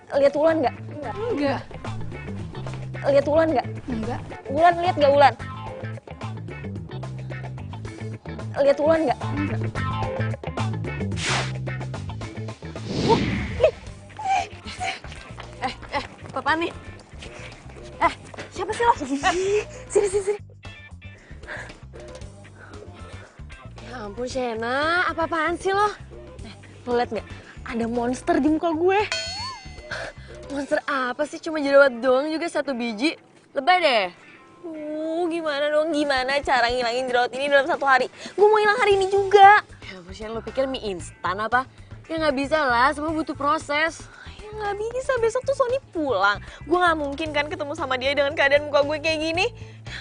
Lihat Wulan nggak? Enggak. Lihat Wulan nggak? Enggak. Wulan lihat nggak Wulan? Lihat Wulan nggak? Enggak. Apa nih? Siapa sih lo? Sini. Ya ampun Shena, apa-apaan sih lo? Lo liat nggak? Ada monster di muka gue. Monster apa sih? Cuma jerawat doang juga 1 biji. Lebay deh. Gimana dong? Gimana cara ngilangin jerawat ini dalam 1 hari? Gue mau hilang hari ini juga. Ya ampun Shena, lo pikir mie instan apa? Ya nggak bisa lah, semua butuh proses. Ya nggak bisa, besok tuh Sony pulang. Gue nggak mungkin kan ketemu sama dia dengan keadaan muka gue kayak gini.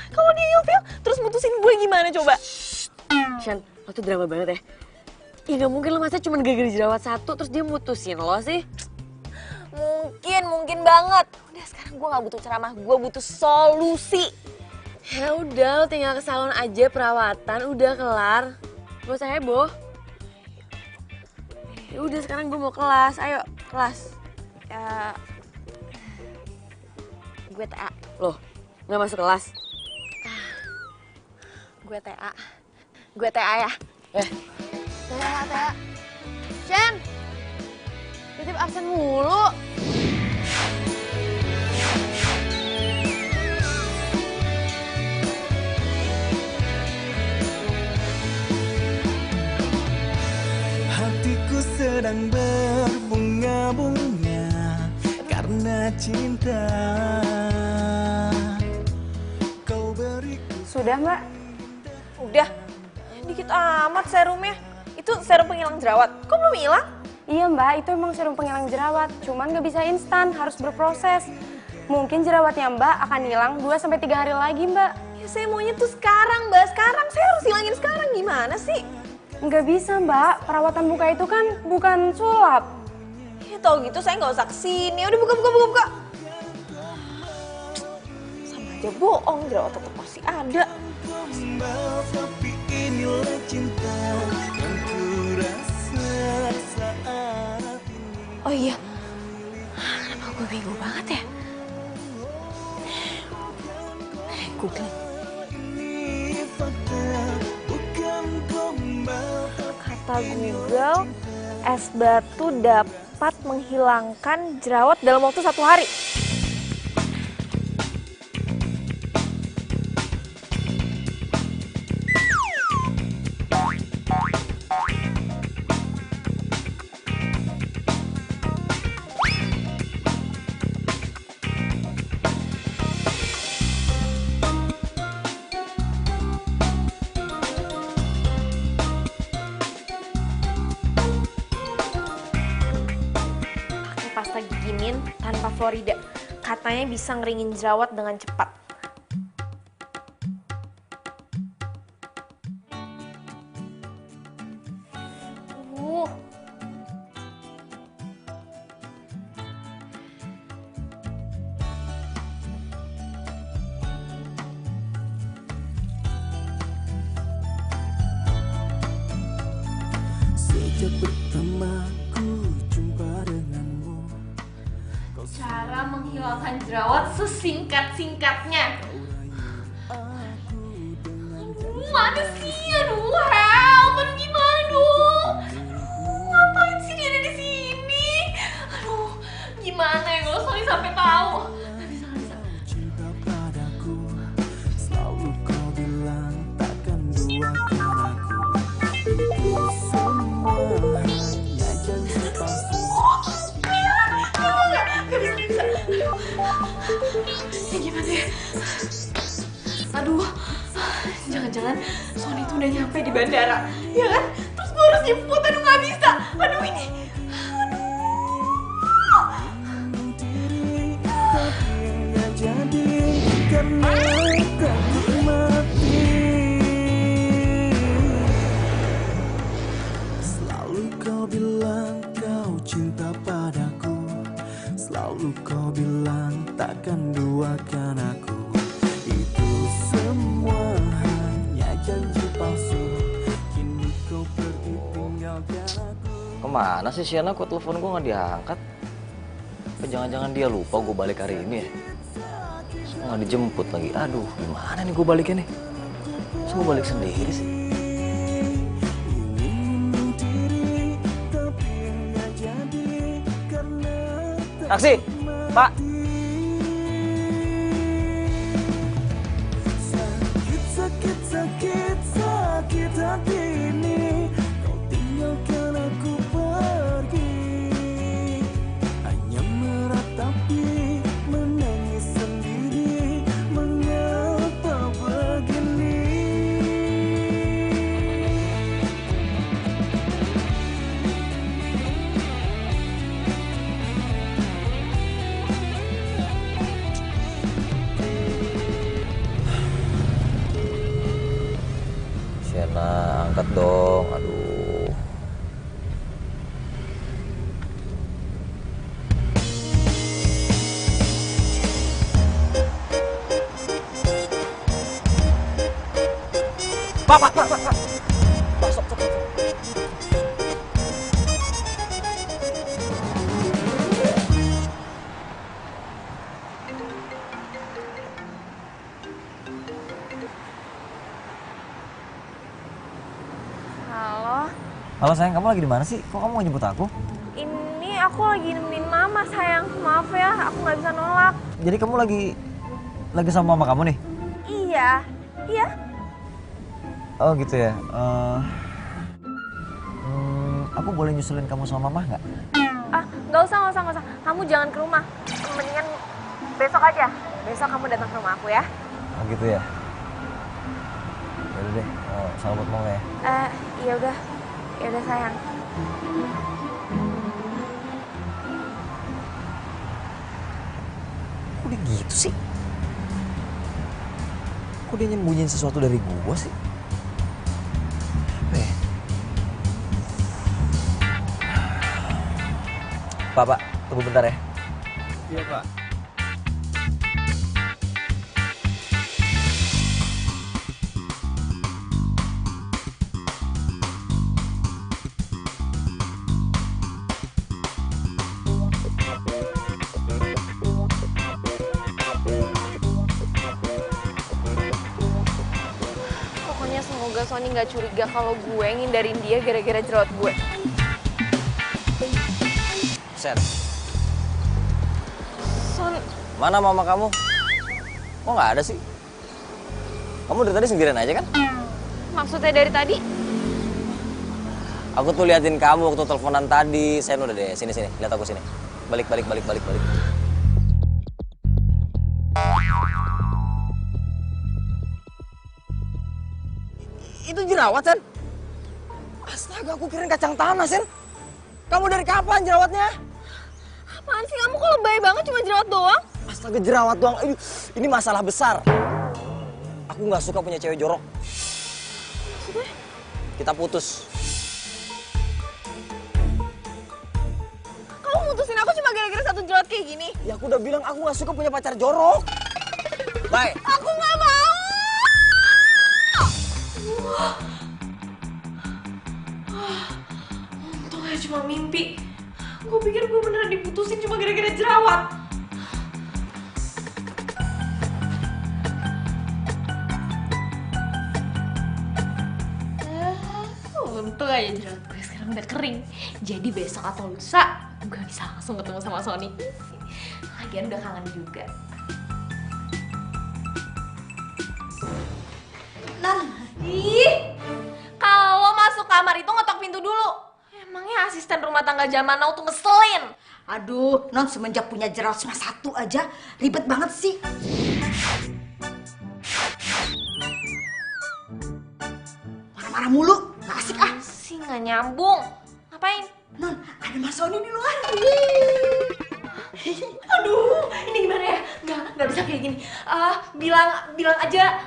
Kalau dia ilfil, terus mutusin gue gimana coba? Shen, lo tuh drama banget ya. Ya nggak mungkin lo masa cuma gara-gara jerawat 1 terus dia mutusin lo sih. Mungkin banget. Udah sekarang gue nggak butuh ceramah, gue butuh solusi. Ya udah, lo tinggal ke salon aja perawatan, udah kelar. Gak usah heboh. Ya udah sekarang gue mau kelas, ayo kelas. Ya, gue TA. Loh, nggak masuk kelas? Gue TA. Gue TA ya. Tea. Shen, titip absen mulu. Hatiku sedang berbunga-bunga karena cinta. Kau beriku. Sudah, Mbak? Udah. Dikit amat serumnya. Itu serum penghilang jerawat. Kok belum hilang? Iya, Mbak. Itu emang serum penghilang jerawat. Cuman nggak bisa instan, harus berproses. Mungkin jerawatnya Mbak akan hilang 2-3 hari lagi, Mbak. Ya saya maunya tuh sekarang, Mbak. Sekarang saya harus hilangin sekarang. Gimana sih? Nggak bisa, Mbak. Perawatan muka itu kan bukan sulap. Ya tau gitu saya nggak usah kesini. Udah buka. Sama aja bohong, jerawat tetap masih ada. Tapi inilah cinta yang ku rasa saat ini. Oh iya, kenapa gue bego banget ya? Googling. Ini fakta, bukan gombal. Kata Google, es batu dapat menghilangkan jerawat dalam waktu 1 hari. Pasta gigi mint tanpa Florida. Katanya bisa ngeringin jerawat dengan cepat. Sejak pertama ku jumpa denganmu. Cara menghilangkan jerawat sesingkat-singkatnya. Mana sih? Aduh, help! Aduh, gimana dong? Ngapain sih dia ada di sini? Aduh, gimana ya kalau Sony sampai tahu? Nggak bisa. Cinta padaku, selalu kau bilang takkan duakan aku. Itu semua hanya janji palsu. Nggak bisa. Ya gimana ya? Aduh, jangan-jangan Sony tuh udah nyampe di bandara, ya kan? Terus gue harus jemput, aduh nggak bisa. Aduh ini, Hatinya jadi karena takut mati. Selalu kau bilang kau cinta padaku, selalu kau bilang takkan duakan aku. Itu semua hanya janji palsu. Kini kau pergi tinggalkan aku. Kemana sih Siana? Kok telepon gue nggak diangkat? Apa jangan-jangan dia lupa gue balik hari ini ya? So, nggak dijemput lagi. Aduh, gimana nih gue baliknya nih? So, gue balik sendiri sih. Taksi, Pak. Sakit, sakit, sakit hati ini. Kau tinggalkan aku pergi. Hanya meratapi, menangis sendiri. Mengapa begini? Sienna, angkat dong. Aduh. Pak. Pak, stop. Halo, Halo sayang, kamu lagi di mana sih? Kok kamu mau jemput aku? ini aku lagi nemenin mama sayang. Maaf ya, aku nggak bisa nolak. Jadi kamu lagi sama mama kamu nih? Iya. Oh gitu ya. Aku boleh nyusulin kamu sama mama nggak? Ah, nggak usah. Kamu jangan ke rumah. Mendingan besok aja. Besok kamu datang ke rumah aku ya. Oh gitu ya. Yaudah deh, selamat mau ya. Ya udah sayang. Kok dia gitu sih? Kok dia nyembunyiin sesuatu dari gua sih? Apa ya? Pak, tunggu bentar ya. Iya, Pak. Pokoknya semoga Sony nggak curiga kalau gue ngindarin dia gara-gara jerawat gue. Sen, Son, mana mama kamu? Kok nggak ada sih? Kamu dari tadi sendirian aja kan? maksudnya dari tadi? Aku tuh liatin kamu waktu teleponan tadi. Sen, udah deh, sini. Lihat aku sini. Balik. Itu jerawat, Sen. Astaga, aku kirain kacang tanah, Sen. Kamu dari kapan jerawatnya? Apaan sih kamu kok lebay banget cuma jerawat doang? Astaga, jerawat doang. Ini masalah besar. Aku nggak suka punya cewek jorok. Maksudnya? Kita putus. Kamu mutusin aku cuma gara-gara satu jerawat kayak gini? Ya aku udah bilang aku nggak suka punya pacar jorok. Bye. Aku nggak mau! Untung aja cuma mimpi. Gue pikir gue beneran diputusin cuma gara-gara jerawat. Untung aja jerawat gue sekarang udah kering. Jadi besok atau lusa gue bisa langsung ketemu sama Sony. Lagian udah kangen juga. Ih, kalau masuk kamar itu ngetok pintu dulu. Emangnya asisten rumah tangga zaman now tuh ngeselin. Aduh, non semenjak punya jerawat cuma satu aja, ribet banget sih. Marah-marah mulu, nggak asik ah. Sih nggak nyambung. Ngapain? Non, ada Mas Sony di luar. Aduh, ini gimana ya? Nggak bisa kayak gini. Bilang aja,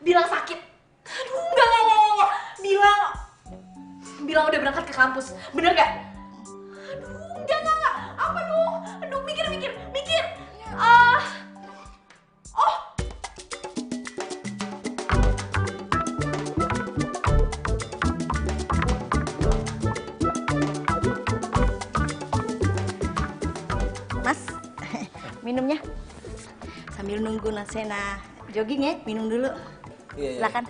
bilang sakit. Aduh, nggak. Bilang udah berangkat ke kampus. Bener gak? Aduh, enggak. Apa dong? Aduh, mikir. Oh. Sambil nunggu Nasena jogging ya, minum dulu. Iya. Silakan.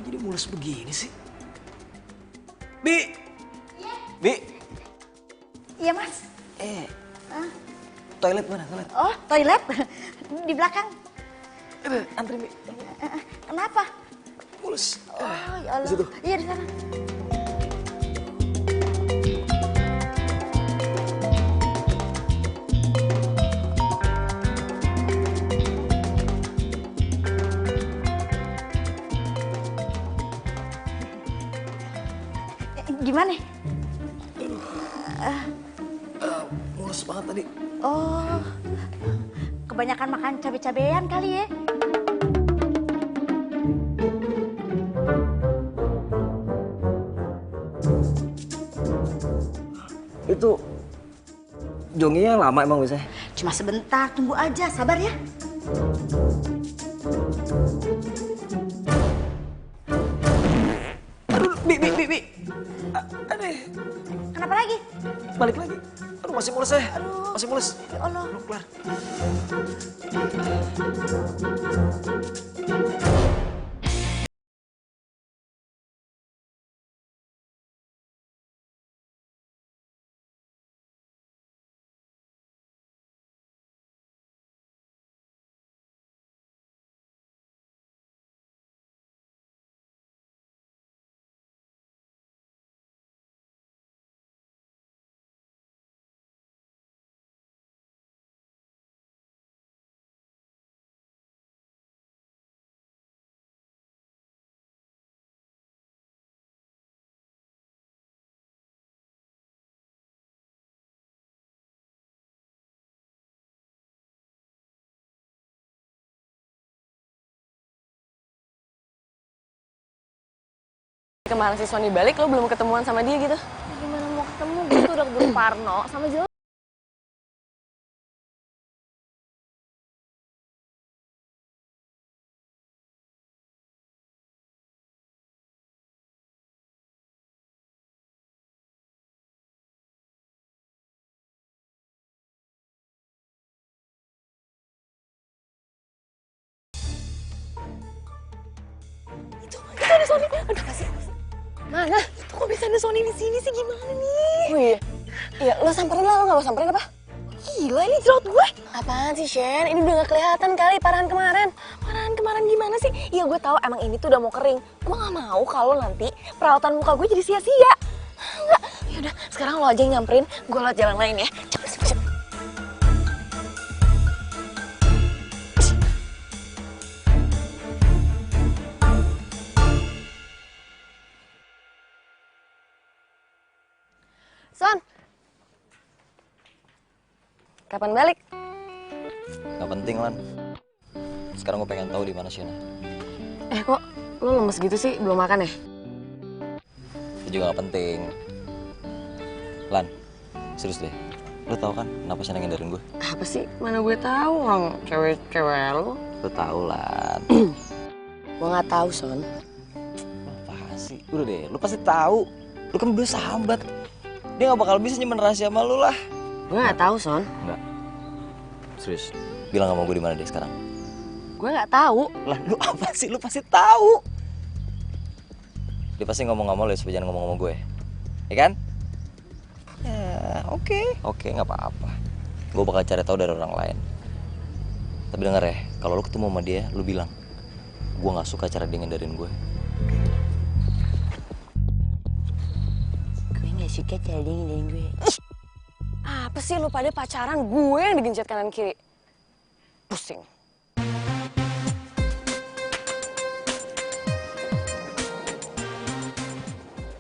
Jadi mulus begini sih. Bi. Bi. Iya, Mas. Toilet mana? Toilet. Oh, toilet di belakang. Antri Bi. Kenapa? Mulus. Oh, ya Allah. Di situ. Iya, di sana. Gimana? Mulus banget tadi. Oh, kebanyakan makan cabai-cabean kali ya? Itu jonginya lama emang biasanya? Cuma sebentar, tunggu aja, sabar ya. Aduh, Bi. Aduh, Kenapa lagi? balik lagi. Aduh, masih mulus ya. Masih mulus. Ya Allah. Belum kelar. Kemarin si Sony balik, lo belum ketemuan sama dia gitu? Gimana mau ketemu? Gue tuh udah keburu Parno sama Jel. Itu ada Sony. Aduh, kasih. Mana? Itu kok bisa ada Sony di sini sih, gimana nih? Oh iya. Ya, lo samperin lah, lo gak mau samperin apa? Gila, ini jerawat gue. Apaan sih, Shen? Ini udah gak kelihatan kali parahan kemarin. Parahan kemarin gimana sih? Iya, gue tahu emang ini tuh udah mau kering. Gue gak mau kalau nanti perawatan muka gue jadi sia-sia. Enggak. Yaudah, sekarang lo aja yang nyamperin. Gue lewat jalan lain ya. Cepet. Son, kapan balik? Gak penting, Lan. Sekarang gue pengen tahu di mana Shena. Kok lo lemes gitu sih? Belum makan ya? Itu juga gak penting. Lan, serius deh. Lo tau kan kenapa Shena ngindarin gue? Apa sih? Mana gue tahu orang cewek-cewek lo. Lo tau, Lan. Gue nggak tahu, Son. Apa sih? Udah deh, lo pasti tahu. Lo kan berdua sahabat. Dia gak bakal bisa nyimpen rahasia sama lo lah. Gue nggak tahu, Son. Enggak. Serius. Bilang sama gue di mana deh sekarang. Gue nggak tahu. Lah, lu apa sih? Lu pasti tahu. Dia pasti ngomong sama lo ya, supaya jangan ngomong sama gue. Ya kan? Ya, oke. Oke, nggak apa-apa. Gue bakal cari tahu dari orang lain. Tapi denger ya, kalau lu ketemu sama dia, lu bilang, gue nggak suka cara dia ngindarin gue. Gue nggak suka cara dia ngindarin gue. Apa sih lu pada pacaran? Gue yang digencet kanan kiri. Pusing.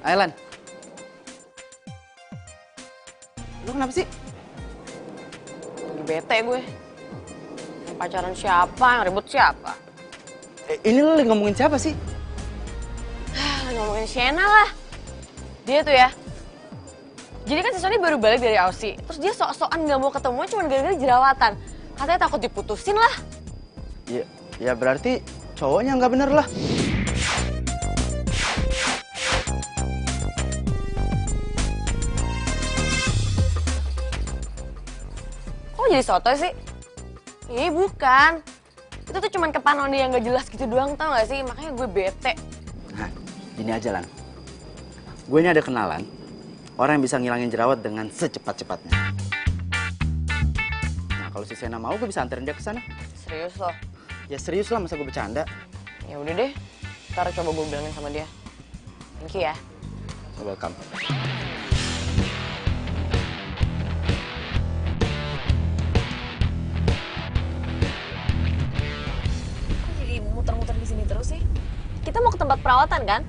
Ailan, lu kenapa sih? Lagi bete gue. Yang pacaran siapa? Yang ribut siapa? Ini lo lagi ngomongin siapa sih? Ngomongin Shena lah. Dia tuh ya. Jadi kan si Sony baru balik dari Aussie. Terus dia sok-sokan gak mau ketemu cuma gara-gara jerawatan. Katanya takut diputusin lah. Ya berarti cowoknya nggak bener lah. Kok jadi sotoy sih? Ih bukan. Itu tuh cuman kepanon dia yang gak jelas gitu doang, tau gak sih? Makanya gue bete. Nah, gini aja Lan. Gue ini ada kenalan orang yang bisa ngilangin jerawat dengan secepat-cepatnya. Nah, kalau si Sena mau, gue bisa anterin dia ke sana. Serius loh? Ya serius lah, masa gue bercanda. Ya udah deh. Ntar coba gue bilangin sama dia. Thank you ya. Welcome. Jadi muter-muter di sini terus sih. Kita mau ke tempat perawatan kan?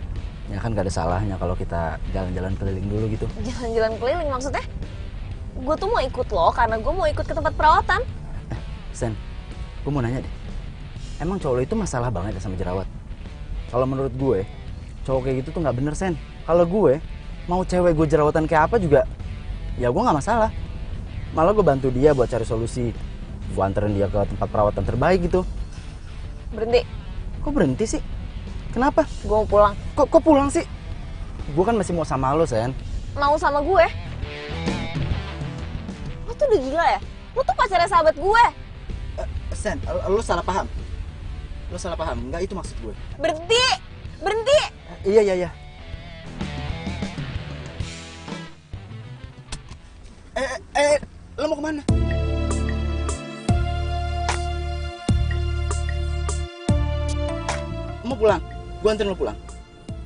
Ya kan gak ada salahnya kalau kita jalan-jalan keliling dulu gitu. Jalan-jalan keliling maksudnya? Gue tuh mau ikut lo karena gue mau ikut ke tempat perawatan. Sen, gue mau nanya deh. Emang cowok lo itu masalah banget ya sama jerawat? Kalau menurut gue, cowok kayak gitu tuh gak bener, Sen. Kalau gue, mau cewek gue jerawatan kayak apa juga, ya gue gak masalah. Malah gue bantu dia buat cari solusi. Gue anterin dia ke tempat perawatan terbaik gitu. Berhenti. Kok berhenti sih? Kenapa? Gue mau pulang. Kok pulang sih? Gue kan masih mau sama lo, Sen. Mau sama gue? Lo tuh udah gila ya? Lo tuh pacarnya sahabat gue. Sen, lo salah paham. Lo salah paham, enggak itu maksud gue. Berhenti! Berhenti! Iya. Lo mau kemana? Mau pulang? Gue anterin lo pulang.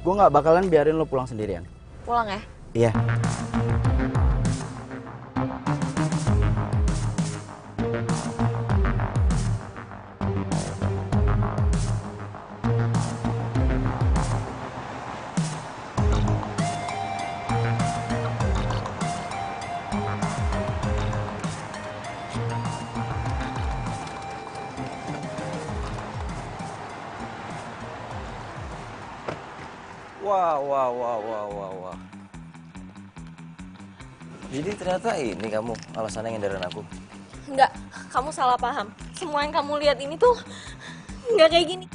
Gue nggak bakalan biarin lo pulang sendirian. Pulang ya? Iya. Wah. Jadi ternyata ini kamu alasannya ngindarin aku. Enggak, kamu salah paham. Semua yang kamu lihat ini tuh nggak kayak gini.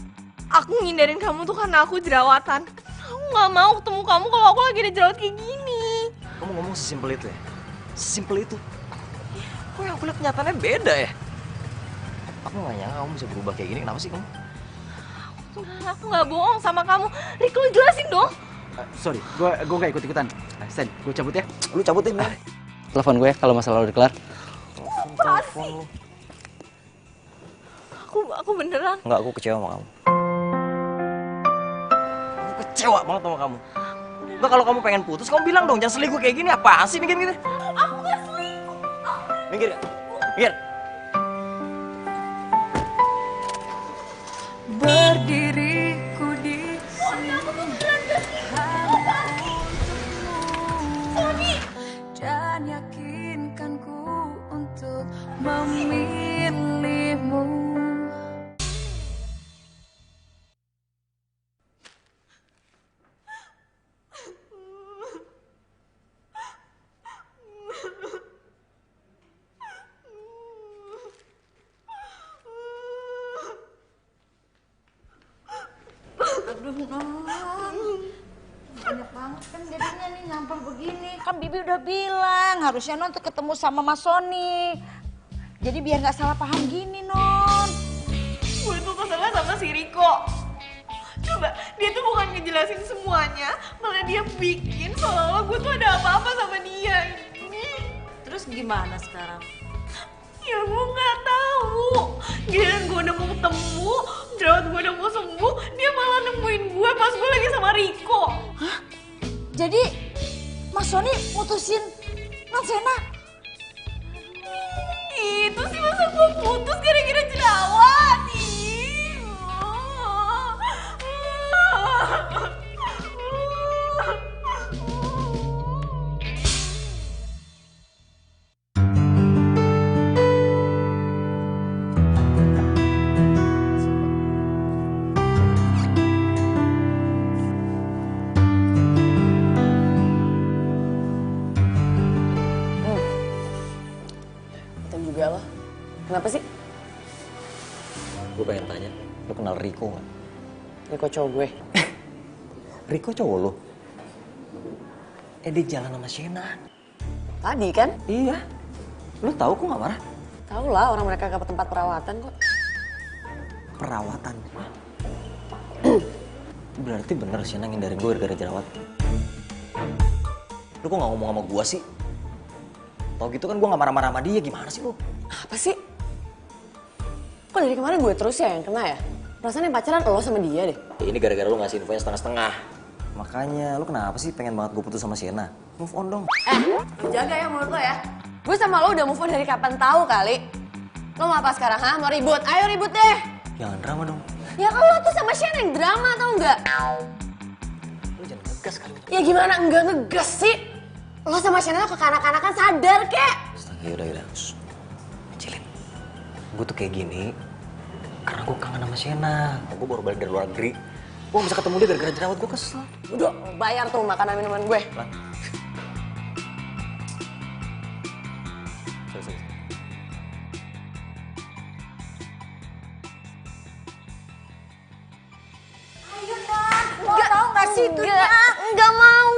Aku ngindarin kamu tuh karena aku jerawatan. Aku nggak mau ketemu kamu kalau aku lagi ada jerawat kayak gini. Kamu ngomong sesimpel itu ya? Sesimpel itu? Kok yang aku lihat kenyataannya beda ya? Aku nggak nyangka kamu bisa berubah kayak gini. Kenapa sih kamu? Aku nggak bohong sama kamu. Rick, lu jelasin dong. Sorry, gue gak ikut-ikutan. Sen, gue cabut ya. Lu cabutin, men. Telepon gue kalau masalah udah kelar. Telepon lu. Aku beneran. Enggak, aku kecewa sama kamu. Aku kecewa banget sama kamu. Enggak, kalau kamu pengen putus, kamu bilang dong, jangan selingkuh kayak gini. Apaan sih mikir gitu? Aku nggak selingkuh. Minggir ya? Minggir. Berdiriku di dan yakinkanku untuk memilihmu. Aduh, non. Banyak banget kan jadinya nih nyampah begini. Kan Bibi udah bilang harusnya non tuh ketemu sama Mas Sony. Jadi biar nggak salah paham gini, non. Gue tuh kesel sama si Riko. Coba, dia tuh bukan ngejelasin semuanya, malah dia bikin seolah-olah gue tuh ada apa-apa sama dia. Terus gimana sekarang? Ya gue nggak tahu. Giliran gue udah mau ketemu, jerawat gue udah mau sembuh, dia malah nemuin gue pas gue lagi sama Riko. Hah? Jadi Mas Sony mutusin Non Sena? Itu sih masa gue putus gara-gara jerawat. Lu kenal Riko nggak? Riko cowok gue. Riko cowok lu? Dia jalan sama Shena. Tadi kan? Iya. Lu tahu kok nggak marah? Tahu lah orang mereka ke tempat perawatan kok. Perawatan? Berarti bener Shena ngindarin gue gara-gara jerawat. Lu kok nggak ngomong sama gue sih? Tau gitu kan gue nggak marah-marah sama dia, gimana sih lu? Apa sih? Kok dari kemarin gue terus ya yang kena ya? Perasaan yang pacaran lo sama dia deh. Ya, ini gara-gara lu ngasih infonya setengah-setengah. Makanya lu kenapa sih pengen banget gue putus sama Shena? Move on dong. Jaga ya mulut lo ya. Gue sama lo udah move on dari kapan tahu kali. Lo mau apa sekarang, ha? Mau ribut? Ayo ribut deh. Jangan drama dong. Ya kan lo tuh sama Shena yang drama tau nggak? Lu jangan ngegas kali. Ya gimana enggak ngegas sih? Lo sama Shena tuh kekanak-kanakan sadar kek. Astaga, yaudah. Kecilin. Gue tuh kayak gini karena gue kangen sama Shena. Gue baru balik dari luar negeri. Gue bisa ketemu dia gara-gara jerawat, gue kesel. Udah, bayar tuh makanan minuman gue. Lah. Sorry. Ayo Nan, mau tau gak sih itunya? Enggak mau.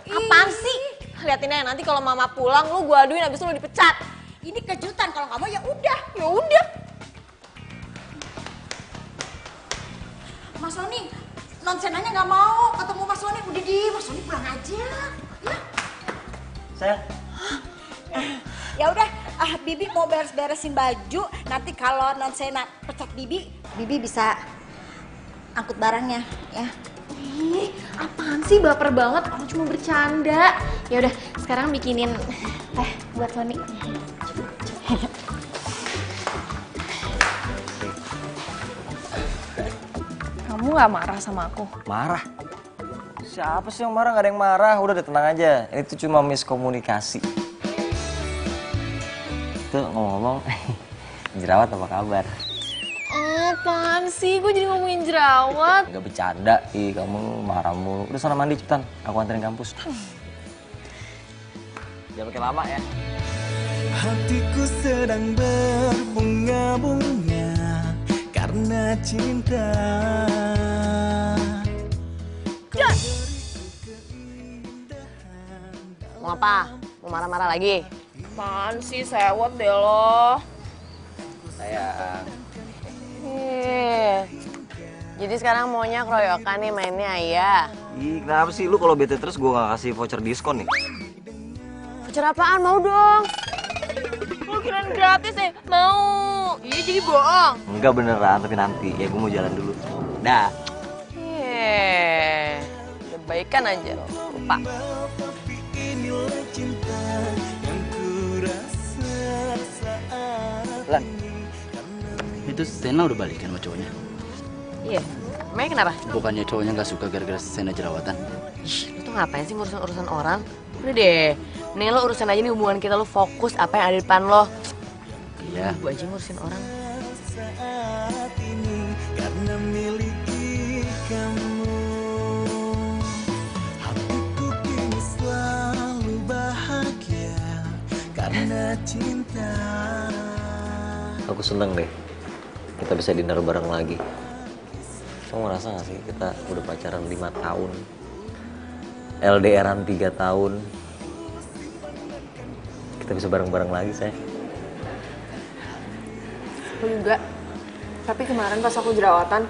Apaan sih? Liatin aja nanti kalau mama pulang lu gua aduin abis itu lu dipecat. Ini kejutan, kalau nggak mau ya udah. Ya udah. Mas Sony, non Senanya nggak mau ketemu Mas Sony. Udah di, Mas Sony pulang aja. Ya. Sayang. Ya udah, Bibi mau beres-beresin baju. Nanti kalau non Sena pecat Bibi, Bibi bisa angkut barangnya, ya. Ih, apaan sih baper banget? Orang cuma bercanda. Ya udah, sekarang bikinin teh buat Sony. Kamu gak marah sama aku? Marah? Siapa sih yang marah? Gak ada yang marah. Udah deh, tenang aja. Ini tuh cuma miskomunikasi. Tuh ngomong-ngomong, jerawat apa kabar? Apaan sih? Gue jadi ngomongin jerawat. Gak bercanda, kamu marah mulu. Udah sana mandi cepetan, aku anterin kampus. Jangan pakai lama ya. Hatiku sedang berbunga-bunga karena cinta. Mau apa? Mau marah-marah lagi? Apaan sih? Sewot deh lo. Sayang. Jadi sekarang maunya keroyokan nih mainnya ya. Kenapa sih lu kalau bete terus gue gak kasih voucher diskon nih? Voucher apaan? Mau dong. Lu kirain gratis deh? Mau. Iya jadi bohong. Enggak beneran, tapi nanti. Ya gue mau jalan dulu. Dah. Udah baikan aja. Lupa. Lan, itu Sena udah balikan sama cowoknya? Iya. Emangnya kenapa? Bukannya cowoknya nggak suka gara-gara Sena jerawatan? Ih, lu tuh ngapain sih ngurusin urusan orang? Udah deh, mending lo urusan aja nih hubungan kita, lo fokus apa yang ada di depan lo. Iya. Gue aja ngurusin orang. Saat ini karena miliki kamu, hatiku kini selalu bahagia karena cinta. Aku seneng deh, kita bisa dinner bareng lagi. Kamu ngerasa gak sih kita udah pacaran 5 tahun, LDRan 3 tahun, kita bisa bareng-bareng lagi, say. Aku juga. Tapi kemarin pas aku jerawatan,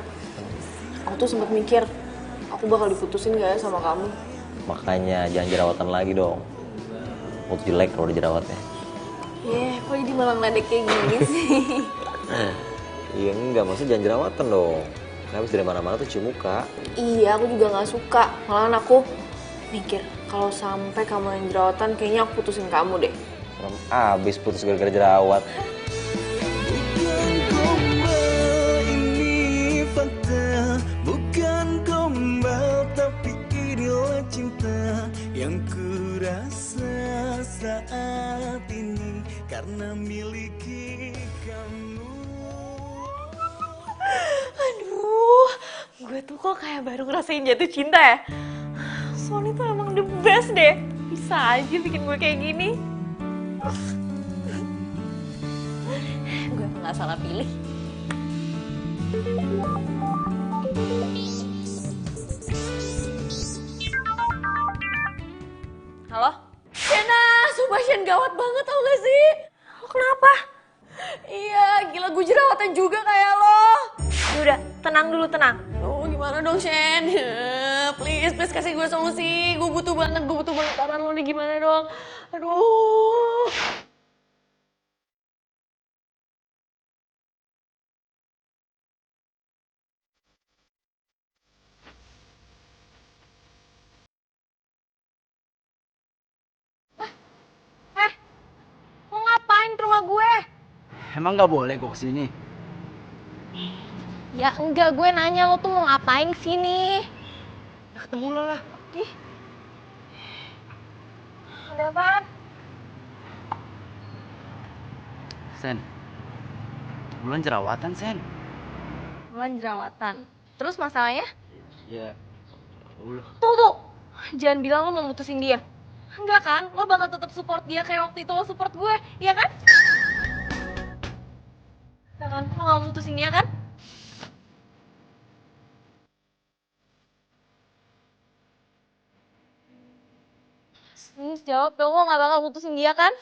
aku tuh sempet mikir, aku bakal diputusin gak ya sama kamu? Makanya jangan jerawatan lagi dong. Aku tuh jelek kalau udah jerawatnya. Kok jadi malah ngeledek kayak gini sih? Iya enggak, maksudnya jangan jerawatan dong. Habis dari mana-mana tuh cium muka. Iya, aku juga gak suka. Malahan aku mikir, kalau sampai kamu yang jerawatan, kayaknya aku putusin kamu deh. Serem abis putus gara-gara jerawat. Bukan gombal, tapi inilah cinta yang kurasa saat ini karena miliki kamu. Aduh, gue tuh kok kayak baru ngerasain jatuh cinta ya. Sony tuh emang the best deh. Bisa aja bikin gue kayak gini. Gue emang gak salah pilih. Halo? Shena, sumpah Shen gawat banget tau gak sih? Lo kenapa? Iya, gila gue jerawatan juga kayak lo. Yaudah, tenang dulu, tenang. Aduh, gimana dong Shen? Please kasih gue solusi. Gue butuh banget saran lo nih, gimana dong? Aduh. Lo ngapain ke rumah gue? Emang nggak boleh gue kesini? Ya enggak, gue nanya lo tuh mau ngapain sini? Ya ketemu lo lah. Ih. Ada apaan? Sen, bulan jerawatan Sen. Bulan jerawatan. Terus masalahnya? Ya, Allah. Tuh. Jangan bilang lo mau mutusin dia. Enggak kan? Lo bakal tetap support dia kayak waktu itu lo support gue, iya kan? Enggak kan? Lo gak mutusin dia kan? Jawab dong, lo gak bakal mutusin dia kan?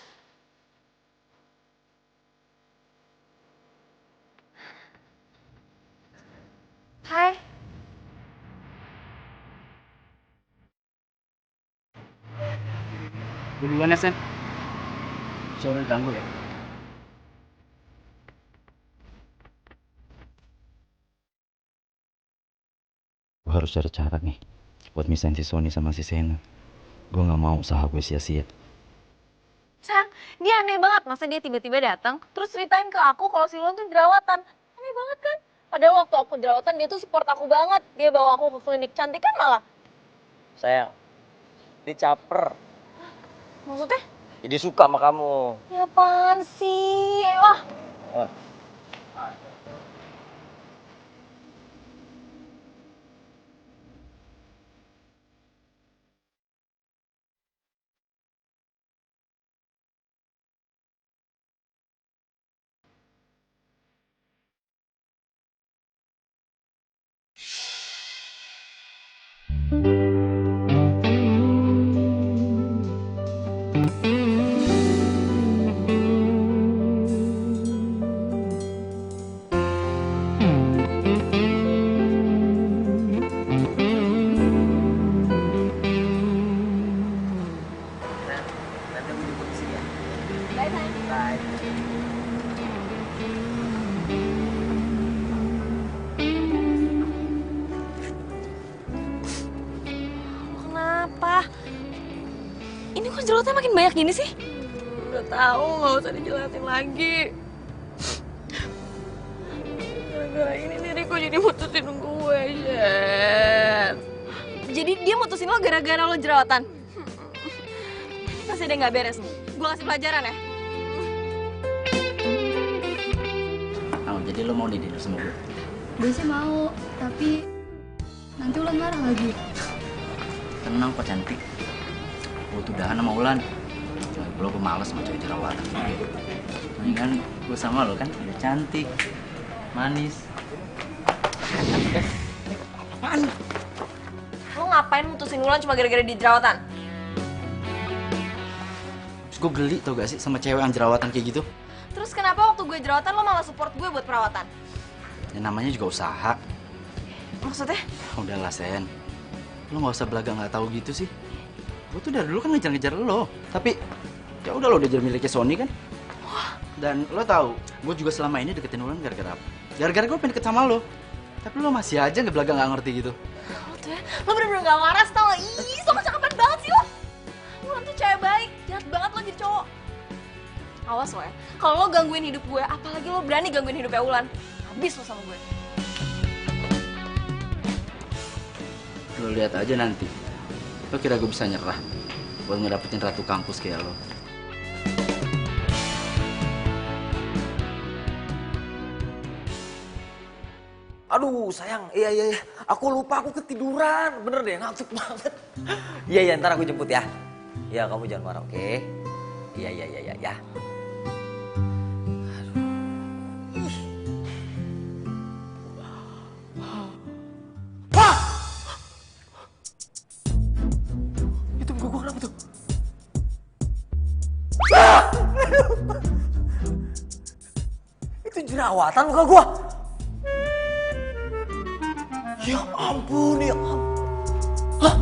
Hai. Gue duluan ya Sen. Sorry ganggu ya. Gue harus cari cara nih buat misahin si Sony sama si Sena. Gue nggak mau usaha gue sia-sia. Sang, dia aneh banget. Masa dia tiba-tiba datang terus ceritain ke aku kalau si Lon tuh jerawatan. Aneh banget kan? Padahal waktu aku jerawatan dia tuh support aku banget. Dia bawa aku ke klinik cantik kan malah. Sayang, dicaper. Maksudnya? Jadi suka sama kamu. Ya apaan sih? Wah. Oh. Kenapa? Ini kok jerawatnya makin banyak gini sih? Udah tahu, nggak usah dijelasin lagi. Gara-gara ini diriku jadi mutusin gue, Shen. Jadi dia mutusin lo gara-gara lo jerawatan? Ini pasti ada yang nggak beres nih. Gue kasih pelajaran ya. Oh, jadi lo mau didinner sama gue? Gue sih mau, tapi nanti Ulan marah lagi. Tenang kok cantik. Gue tuh udahan sama Ulan. Lo gue males sama cewek jerawatan. Mendingan gue sama lo kan udah cantik, manis. Apaan? Lo ngapain mutusin Ulan cuma gara-gara dia jerawatan? Terus gue geli tau gak sih sama cewek yang jerawatan kayak gitu? Terus kenapa waktu gue jerawatan lo malah support gue buat perawatan? Ya namanya juga usaha. Maksudnya? Udahlah Sen, lo gak usah belaga gak tahu gitu sih. Gue tuh dari dulu kan ngejar-ngejar lo, tapi ya udah lo udah jadi miliknya Sony kan. Dan lo tahu, gue juga selama ini deketin Ulan gara-gara apa? Gara-gara gue pengen deket sama lo. Tapi lo masih aja ngebelaga nggak ngerti gitu. Lo tuh ya, lo bener-bener gak waras tau gak? Ih, so kecakapan banget sih lo. Ulan tuh cewek baik, jahat banget lo jadi cowok. Awas lo ya, kalau lo gangguin hidup gue, apalagi lo berani gangguin hidupnya Ulan, habis lo sama gue. Lo lihat aja nanti. Lo kira gue bisa nyerah buat ngedapetin ratu kampus kayak lo? Aduh sayang, iya. Aku lupa, aku ketiduran. Bener deh, ngantuk banget. Iya, ntar aku jemput ya. Iya, kamu jangan marah, oke? Iya. Ya. Aduh. jerawatan muka gua. Ya ampun, ya ampun. Hah?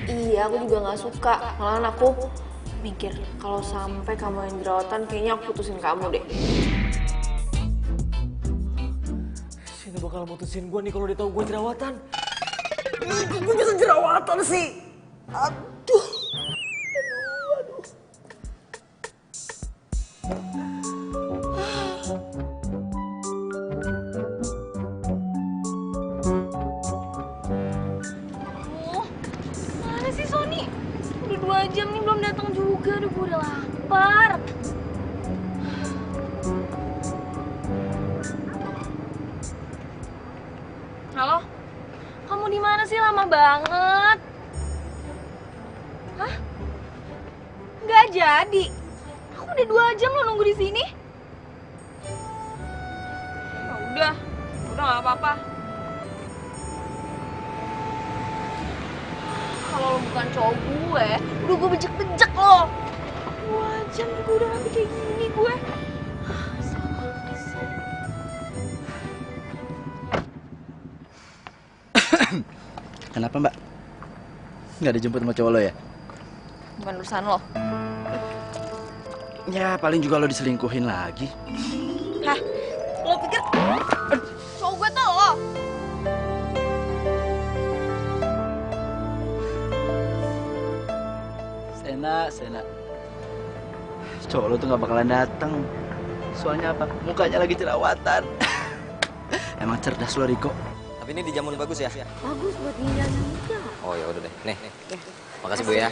Iya, aku juga nggak suka. Malahan aku mikir kalau sampai kamu yang jerawatan, kayaknya aku putusin kamu deh. Sini bakal mutusin gua nih kalau dia tahu gua jerawatan. Kok gue bisa jerawatan sih? Aduh. Mana sih Sony? Udah 2 jam nih belum datang juga, gue udah lapar. Halo? Kamu di mana sih? Lama banget. Hah? Nggak jadi. Aku udah 2 jam lo nunggu di sini. Ya udah nggak apa-apa. Kalau lo bukan cowok gue, udah gue bejek-bejek lo. 2 jam juga udah nanti kayak gini gue. Kenapa mbak? Nggak dijemput sama cowok lo ya? Bukan urusan lo. Ya paling juga lo diselingkuhin lagi. Hah? Lo pikir cowok gue tuh lo? Sena. Cowok lo tuh nggak bakalan datang. Soalnya apa? Mukanya lagi jerawatan. Emang cerdas lo, Riko. Tapi ini dijamun bagus ya? Bagus buat ginjalnya Mika. Oh ya udah deh. Nih. Makasih Bu ya.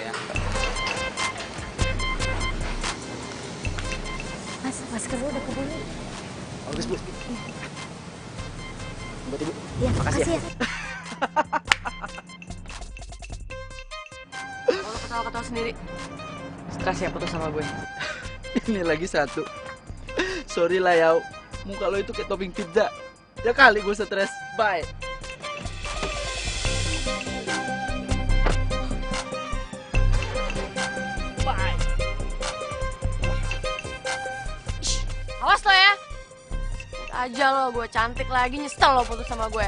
Mas, maskernya udah kebeli. Bagus Bu. Buat Ibu. Iya, makasih ya. Kalau lo ketawa-ketawa sendiri, stres ya putus sama gue. Ini lagi satu. Sorry lah Yau. Muka lo itu kayak topping pizza. Ya kali gue stres. Bye. Awas lo ya. Aja lo, gue cantik lagi, nyesel lo putus sama gue.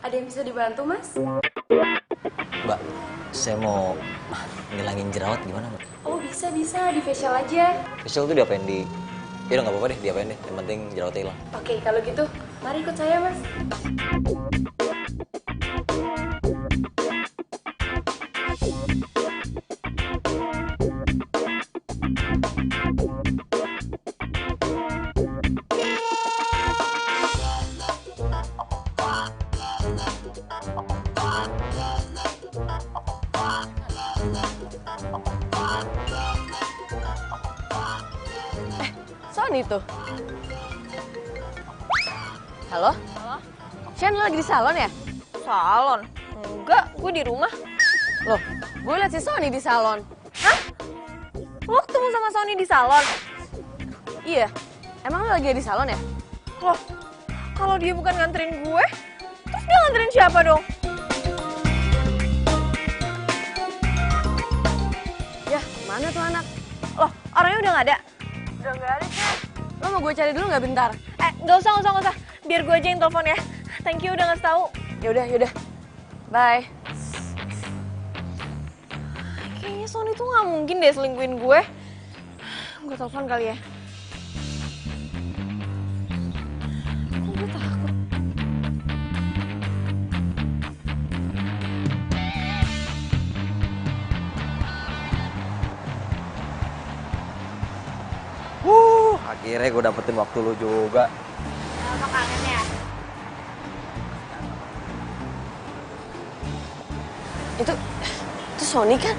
Ada yang bisa dibantu, Mas? Mbak, saya mau ngilangin jerawat gimana Mbak? Oh, bisa. Di facial aja. Facial tuh diapain di... Ya udah nggak apa-apa deh, diapain deh. Yang penting jerawatnya hilang. Oke, kalau gitu, mari ikut saya, Mas. Sony tuh. Halo? Shen, lo lagi di salon ya? Salon? Enggak, gue di rumah. Loh, gue liat si Sony di salon. Hah? Lo ketemu sama Sony di salon? Iya, emang lo lagi di salon ya? Loh, kalau dia bukan nganterin gue, terus dia nganterin siapa dong? Ya, mana tuh anak? Loh, orangnya udah nggak ada? Udah nggak ada, Shen. Lo mau gue cari dulu nggak bentar? Nggak usah. Biar gue aja yang telepon ya. Thank you udah ngasih tahu. Yaudah. Bye. Kayaknya Sony tuh nggak mungkin deh selingkuhin gue. Gue telepon kali ya. Gue takut. Akhirnya gue dapetin waktu lu juga. Apa kangen ya? Itu Sony kan?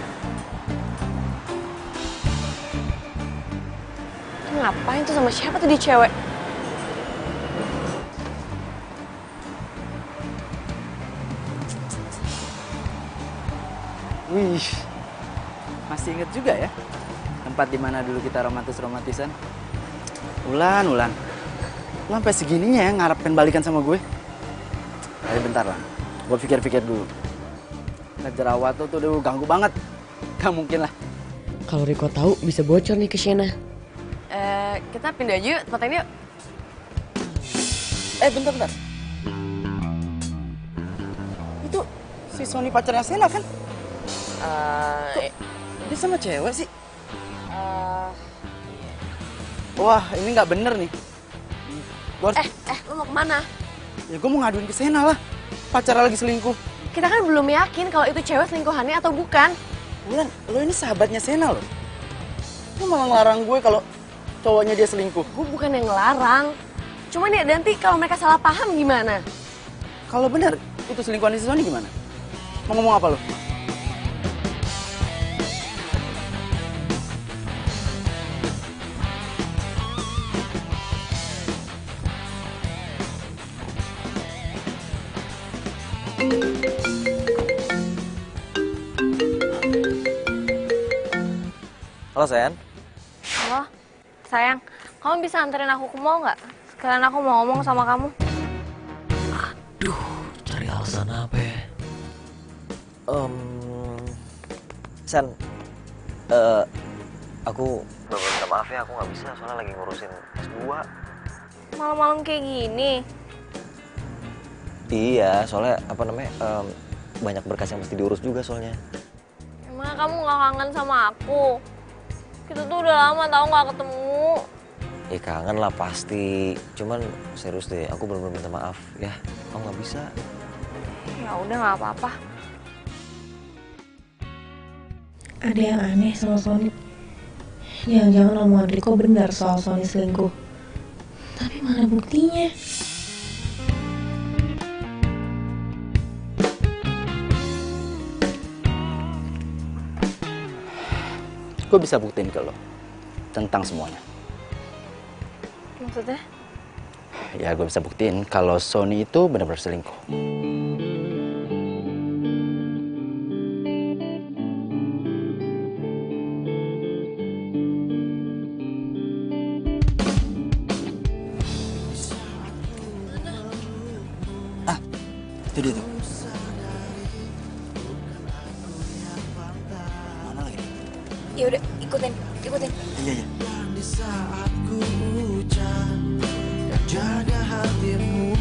Itu ngapain tuh sama siapa tuh di cewek? Wih, masih inget juga ya tempat di mana dulu kita romantisan. Ulan. Lo sampai segininya ya ngarepin balikan sama gue? Tapi bentar lah, gue pikir-pikir dulu. Nah, jerawat tuh udah ganggu banget. Gak mungkin lah. Kalau Riko tahu bisa bocor nih ke Shena. Kita pindah aja yuk, tempat ini yuk. Bentar. Itu si Sony pacarnya Sena kan? Dia sama cewek sih? Wah, ini nggak bener nih. Gua harus... Lu mau kemana? Ya gue mau ngaduin ke Sena lah. Pacarnya lagi selingkuh. Kita kan belum yakin kalau itu cewek selingkuhannya atau bukan. Bulan, lo ini sahabatnya Sena loh. Lo malah ngelarang gue kalau cowoknya dia selingkuh. Gue bukan yang ngelarang. Cuman ya nanti kalau mereka salah paham gimana? Kalau bener itu selingkuhan si Sony gimana? Mau ngomong apa lo? Halo, Sen. Halo, sayang. Kamu bisa anterin aku ke mall nggak? Sekalian aku mau ngomong sama kamu. Aduh, cari alasan apa ya? Sen, aku minta maaf ya, aku nggak bisa soalnya lagi ngurusin S2. Malam-malam kayak gini. Iya, soalnya apa namanya, banyak berkas yang mesti diurus juga soalnya. Emang kamu nggak kangen sama aku? Kita tuh udah lama tau nggak ketemu. Ya kangen lah pasti, cuman serius deh, aku bener-bener minta maaf ya, aku nggak bisa. Ya udah nggak apa-apa. Ada yang aneh sama Sony. Jangan-jangan omongan Riko benar soal Sony selingkuh. Tapi mana buktinya? Gue bisa buktiin ke lo tentang semuanya. Maksudnya? Ya gue bisa buktiin kalau Sony itu benar-benar selingkuh. Itu dia tuh. Mana lagi? Ya udah, ikutin. Iya. Di saat ku hujan dan jaga hatimu,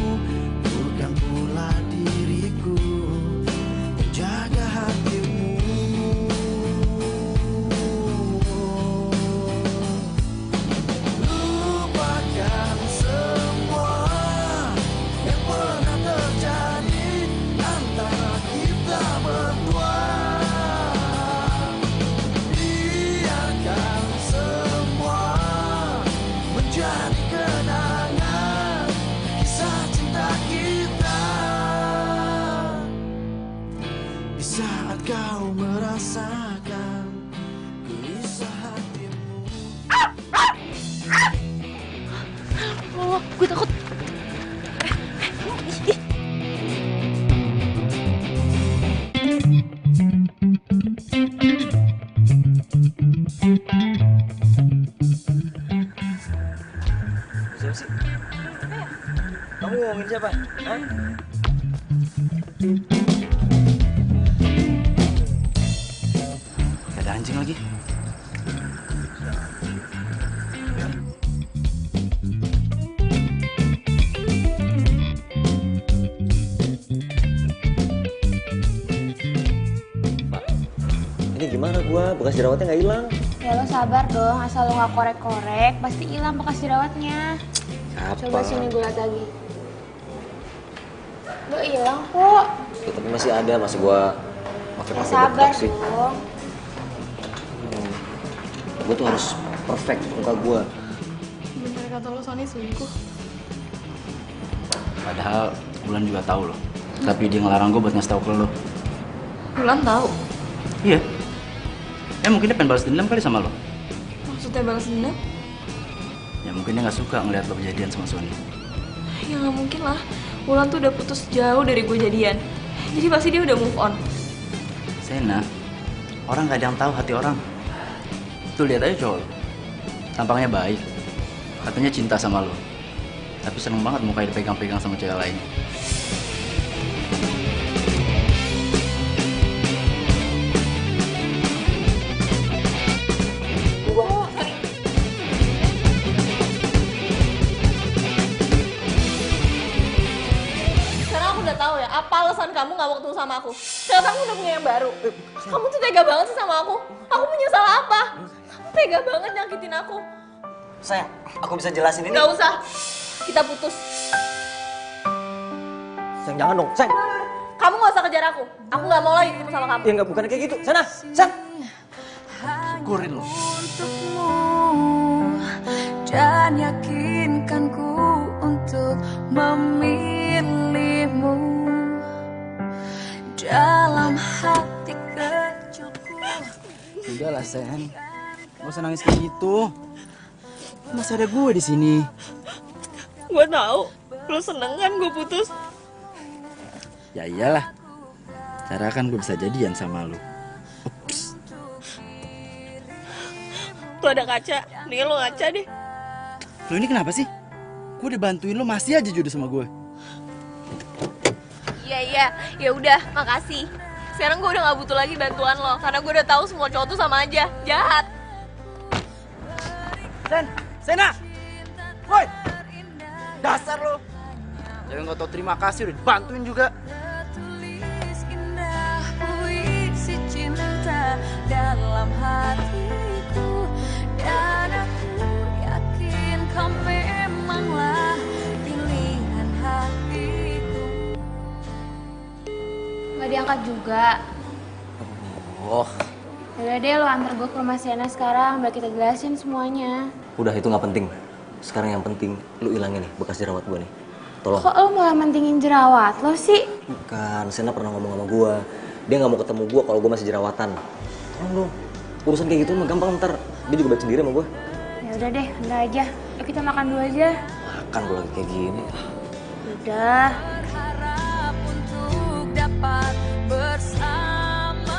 bukan pula diriku yang jaga hatimu. Lupakan semua yang pernah terjadi antara kita berdua. Biarkan semua menjadi kenangan kisah cinta kita. Di saat kau merasakan gelisah hatimu. Oh, gue takut. Siapa sih? Kamu ngomongin siapa? Hah? Ada anjing lagi. Ini gimana gua? Bekas jerawatnya nggak hilang. Ya lo sabar dong, asal lo nggak korek-korek, pasti hilang bekas jerawatnya. Apa? Coba sini gue liat lagi. Lo hilang kok. Ya, tapi masih ada, masih gua pakai Ya sabar dong. Gue tuh harus perfect muka gua. Bener kata lo Sony selingkuh. Padahal Bulan juga tahu loh. Tapi dia ngelarang gue buat ngasih tahu ke lo. Bulan tahu. Iya. Ya mungkin dia pengen balas dendam kali sama lo. Maksudnya balas dendam? Ya mungkin dia nggak suka ngeliat lo kejadian sama Sony. Ya nggak mungkin lah. Bulan tuh udah putus jauh dari gue jadian. Jadi pasti dia udah move on. Sena, orang gak ada yang tahu hati orang. Tuh lihat aja cowok lo. Tampangnya baik. Katanya cinta sama lo. Tapi seneng banget mukanya dipegang-pegang sama cewek lain. Sekarang aku udah tahu ya, apa alasan kamu gak mau ketemu sama aku? Sekarang kamu udah punya yang baru. Kamu tuh tega banget sih sama aku. Aku punya salah apa? Kamu tega banget nyakitin aku. Sayang, aku bisa jelasin ini. Gak usah, kita putus. Sayang, jangan dong, sayang. Kamu gak usah kejar aku. Aku gak mau lagi ketemu sama kamu. Ya nggak, bukan kayak gitu. Sana, San. Syukurin lo. Untukmu dan yakinkanku untuk memilihmu dalam hati kecilku. Udah lah, Sen. Gak usah nangis kayak gitu. Masih ada gue di sini. Gue tahu, lo seneng kan gue putus? Ya iyalah. Cara kan gue bisa jadian sama lu. Ups. Tuh ada kaca, nih lo ngaca deh. Lo ini kenapa sih? Gue udah bantuin lo masih aja jodoh sama gue. Iya, ya udah, makasih. Sekarang gue udah gak butuh lagi bantuan lo, karena gue udah tahu semua cowok tuh sama aja, jahat. Sena! Woi! Dasar lo! Jangan gak tau terima kasih, udah dibantuin juga. Tulis indah puisi cinta dalam hatiku, dan aku yakin kau memanglah pilihan hatiku. Gak diangkat juga. Oh, Yaudah deh, lo antar gue ke rumah Sienna sekarang, biar kita jelasin semuanya. udah itu nggak penting. Sekarang yang penting, lu ilangin nih bekas jerawat gue nih. Tolong. Kok lo malah mentingin jerawat lo sih? Bukan, Sena pernah ngomong sama gue. Dia nggak mau ketemu gue kalau gue masih jerawatan. Tolong dong. Urusan kayak gitu mah gampang ntar. Dia juga baik sendiri sama gue. Ya udah deh, ntar aja. Yuk kita makan dulu aja. Makan gue lagi kayak gini. Udah. Harap untuk dapat bersamamu.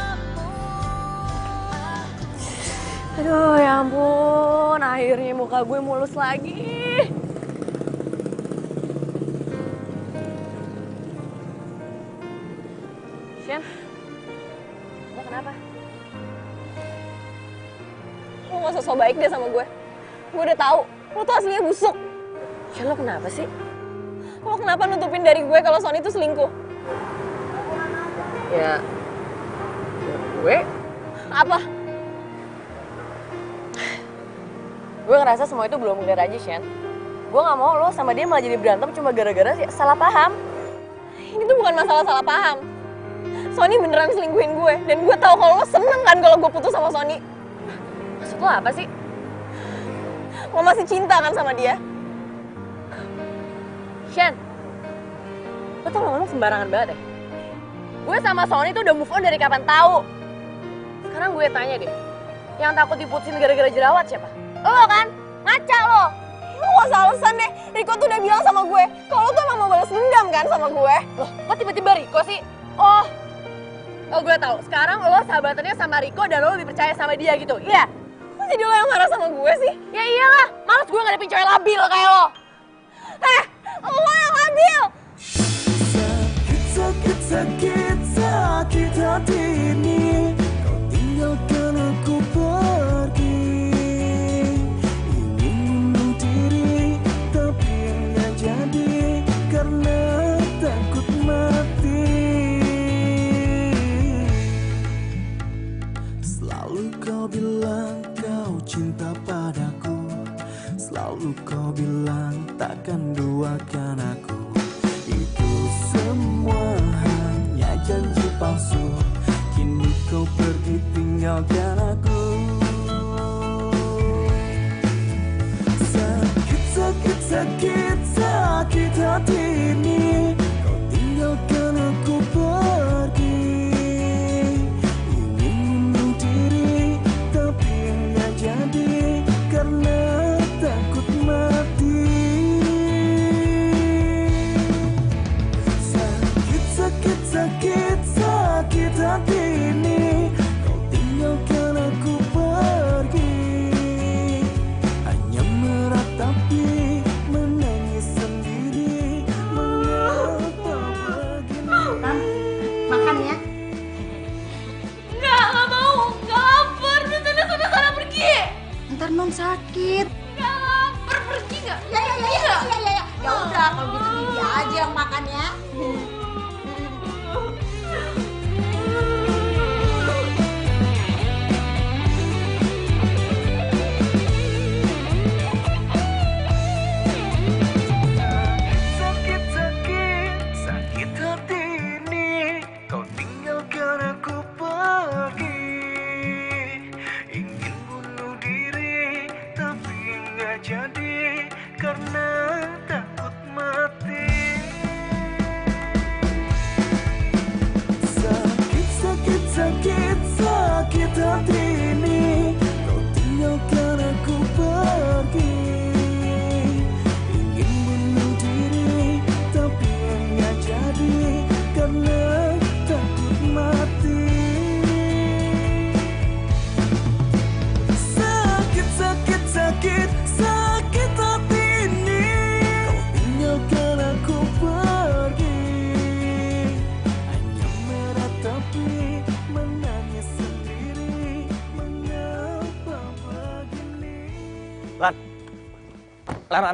Aduh ya ampun, akhirnya muka gue mulus lagi. Shen, lo kenapa? Lo gak usah so baik deh sama gue. Gue udah tahu, lo tuh aslinya busuk. Shen, lo kenapa sih? Lo kenapa nutupin dari gue kalau Sony tuh selingkuh? Ya, gue Apa? gue ngerasa semua itu belum clear aja, Shen. Gue gak mau lo sama dia malah jadi berantem cuma gara-gara salah paham. Ini tuh bukan masalah salah paham. Sony beneran selingkuhin gue. Dan gue tahu kalau lo seneng kan kalau gue putus sama Sony. Maksud lo apa sih? Lo masih cinta kan sama dia? Shen, lo tuh ngomong sembarangan banget ya? Gue sama Sony tuh udah move on dari kapan tahu. Sekarang gue tanya deh, yang takut diputusin gara-gara jerawat siapa? Lo kan? Ngaca lo! Lo gak usah alasan deh. Riko tuh udah bilang sama gue kalau lo tuh emang mau balas dendam kan sama gue. Loh, kok tiba-tiba Riko sih? Oh, gue tahu. Sekarang lo sahabatannya sama Riko dan lo lebih percaya sama dia gitu, iya? Kok jadi lo yang marah sama gue sih? Ya iyalah, males gue ngadepin cewek labil kayak lo. Lo yang labil! Sakit, sakit, sakit hati ini. Kau tinggalkan aku pergi. Ingin bunuh diri, tapi nggak jadi karena takut mati. Selalu kau bilang kau cinta padaku. Selalu kau bilang takkan duakan aku. Itu semua hanya janji palsu. Kini kau pergi tinggalkan aku. Sakit, sakit, sakit, sakit hati ini. Kau tinggalkan aku pergi. Ingin bunuh diri, tapi nggak jadi karena takut mati. Sakit, sakit, sakit hati ini. Kau tinggalkan sakit. Nggak lapar, pergi nggak? Ya. Ya udah, kalau gitu Bibi aja yang makan ya. Sakit hati ini, kau tinggalkan aku pergi. Ingin bunuh diri, tapi nggak jadi karena takut mati. Sakit hati ini, kau tinggalkan aku pergi. Ingin bunuh diri, tapi nggak jadi karena takut mati. Sakit hati ini, kau tinggalkan aku pergi. Hanya meratapi, menangis sendiri, mengapa begini. Lan. Bentar.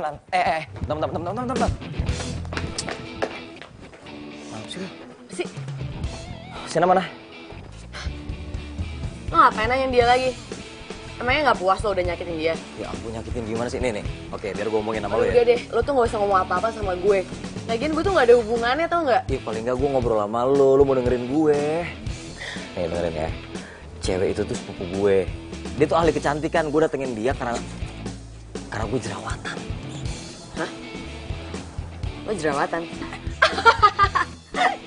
Mana sih lu? Si, Sina mana? lo ngapain nanya dia lagi? Emangnya nggak puas lo udah nyakitin dia? Ya ampun, nyakitin gimana sih? Nih. Oke, biar gue ngomongin sama lo Udah ya. deh, lo tuh nggak usah ngomong apa-apa sama gue. Lagian gue tuh nggak ada hubungannya, tau nggak? Ih, paling nggak gue ngobrol sama lo mau dengerin gue. Nih, dengerin ya. Cewek itu tuh sepupu gue. Dia tuh ahli kecantikan, gue datengin dia karena gue jerawatan. Hah? Lo jerawatan?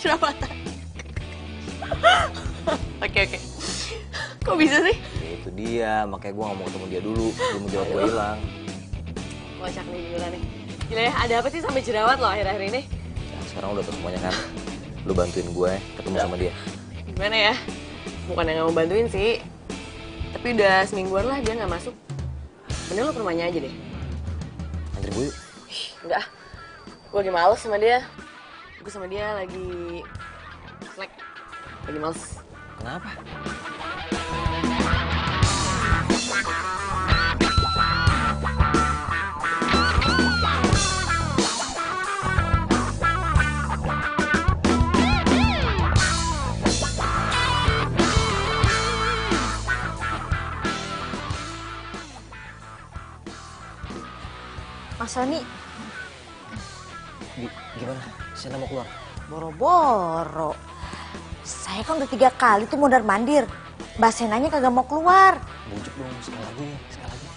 Jerawatan? Oke. Kok bisa sih? Ya, itu dia, makanya gue gak mau ketemu dia dulu sebelum jerawat gue hilang. Kocak nih gila nih. Gila ya, ada apa sih sampai jerawat lo akhir-akhir ini? Nah, sekarang udah tau semuanya kan. Lu bantuin gue ketemu sama dia. Gimana ya? Bukan yang gak mau bantuin sih. Tapi udah semingguan lah dia gak masuk. Mending lo ke rumahnya aja deh. Anterin gue yuk. Enggak. Gue lagi males sama dia. Gue sama dia lagi slack. Lagi males. Kenapa? Mas Sony, Gimana? Sina mau keluar? boro-boro. Saya kan udah 3 kali tuh mondar-mandir. Mbak Senanya kagak mau keluar. Bujuk dong, sekali lagi.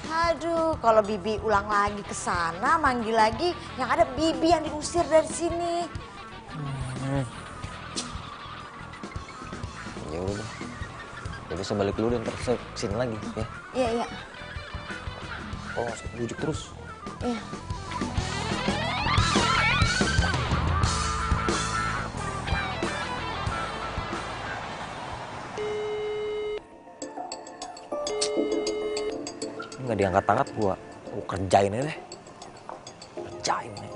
Aduh, kalau Bibi ulang lagi ke sana, manggil lagi, yang ada Bibi yang diusir dari sini. Ya udah. Jadi saya balik dulu dan terus saya kesini lagi ya. Iya. Oh, nggak usah bujuk terus. Iya. Nggak diangkat-angkat gua kerjain aja deh. Kerjain aja.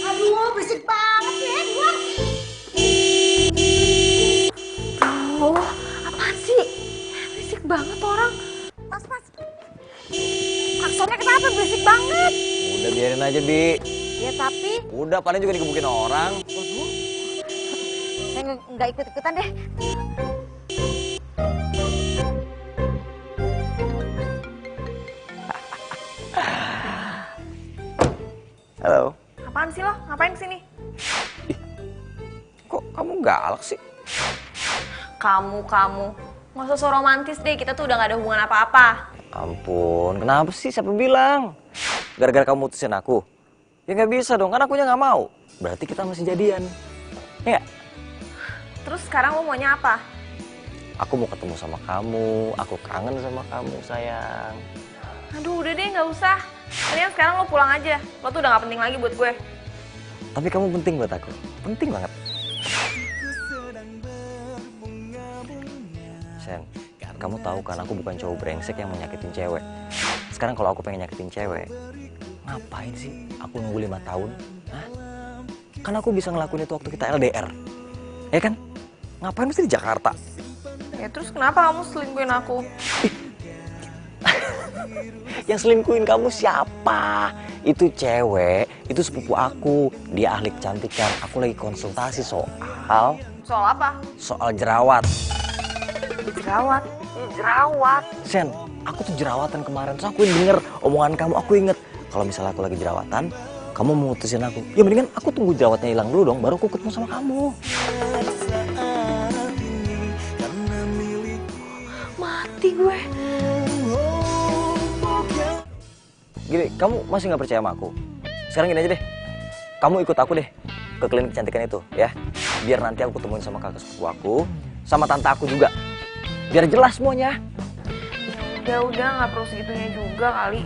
Aduh, berisik banget sih, Edward. Oh, apaan sih? Berisik banget orang. Mas. Klaksonnya kenapa berisik banget? Udah biarin aja, Bi. Ya tapi, Udah, paling juga dikebukin orang. saya nggak ikut-ikutan deh. Halo. Apaan sih lo? Ngapain kesini? Kok kamu galak sih? Kamu. Nggak usah so romantis deh, kita tuh udah gak ada hubungan apa-apa. Ampun, kenapa sih? Siapa bilang? Gara-gara kamu mutusin aku? Ya nggak bisa dong, kan akunya nggak mau. Berarti kita masih jadian. Ya. Terus sekarang lo maunya apa? Aku mau ketemu sama kamu, aku kangen sama kamu, sayang. Aduh udah deh nggak usah. Mendingan sekarang lo pulang aja. Lo tuh udah gak penting lagi buat gue. Tapi kamu penting buat aku. Penting banget. Sen, kamu tahu kan aku bukan cowok brengsek yang mau nyakitin cewek. Sekarang kalau aku pengen nyakitin cewek, ngapain sih aku nunggu 5 tahun? Hah? Kan aku bisa ngelakuin itu waktu kita LDR. Ya kan? Ngapain mesti di Jakarta? Ya terus kenapa kamu selingkuhin aku? Yang selingkuhin kamu siapa? Itu cewek, itu sepupu aku. Dia ahli kecantikan. Aku lagi konsultasi soal Soal apa? soal jerawat. Jerawat. Jerawat. Sen, aku tuh jerawatan kemarin. Terus aku denger omongan kamu, aku inget kalau misalnya aku lagi jerawatan, kamu mau mutusin aku. Ya mendingan aku tunggu jerawatnya hilang dulu dong, baru aku ketemu sama kamu. Mati gue. Gini, kamu masih nggak percaya sama aku? Sekarang gini aja deh, kamu ikut aku deh ke klinik kecantikan itu ya. Biar nanti aku ketemuin sama kakak sepupu aku, sama tante aku juga. Biar jelas semuanya. Udah nggak perlu segitunya juga kali.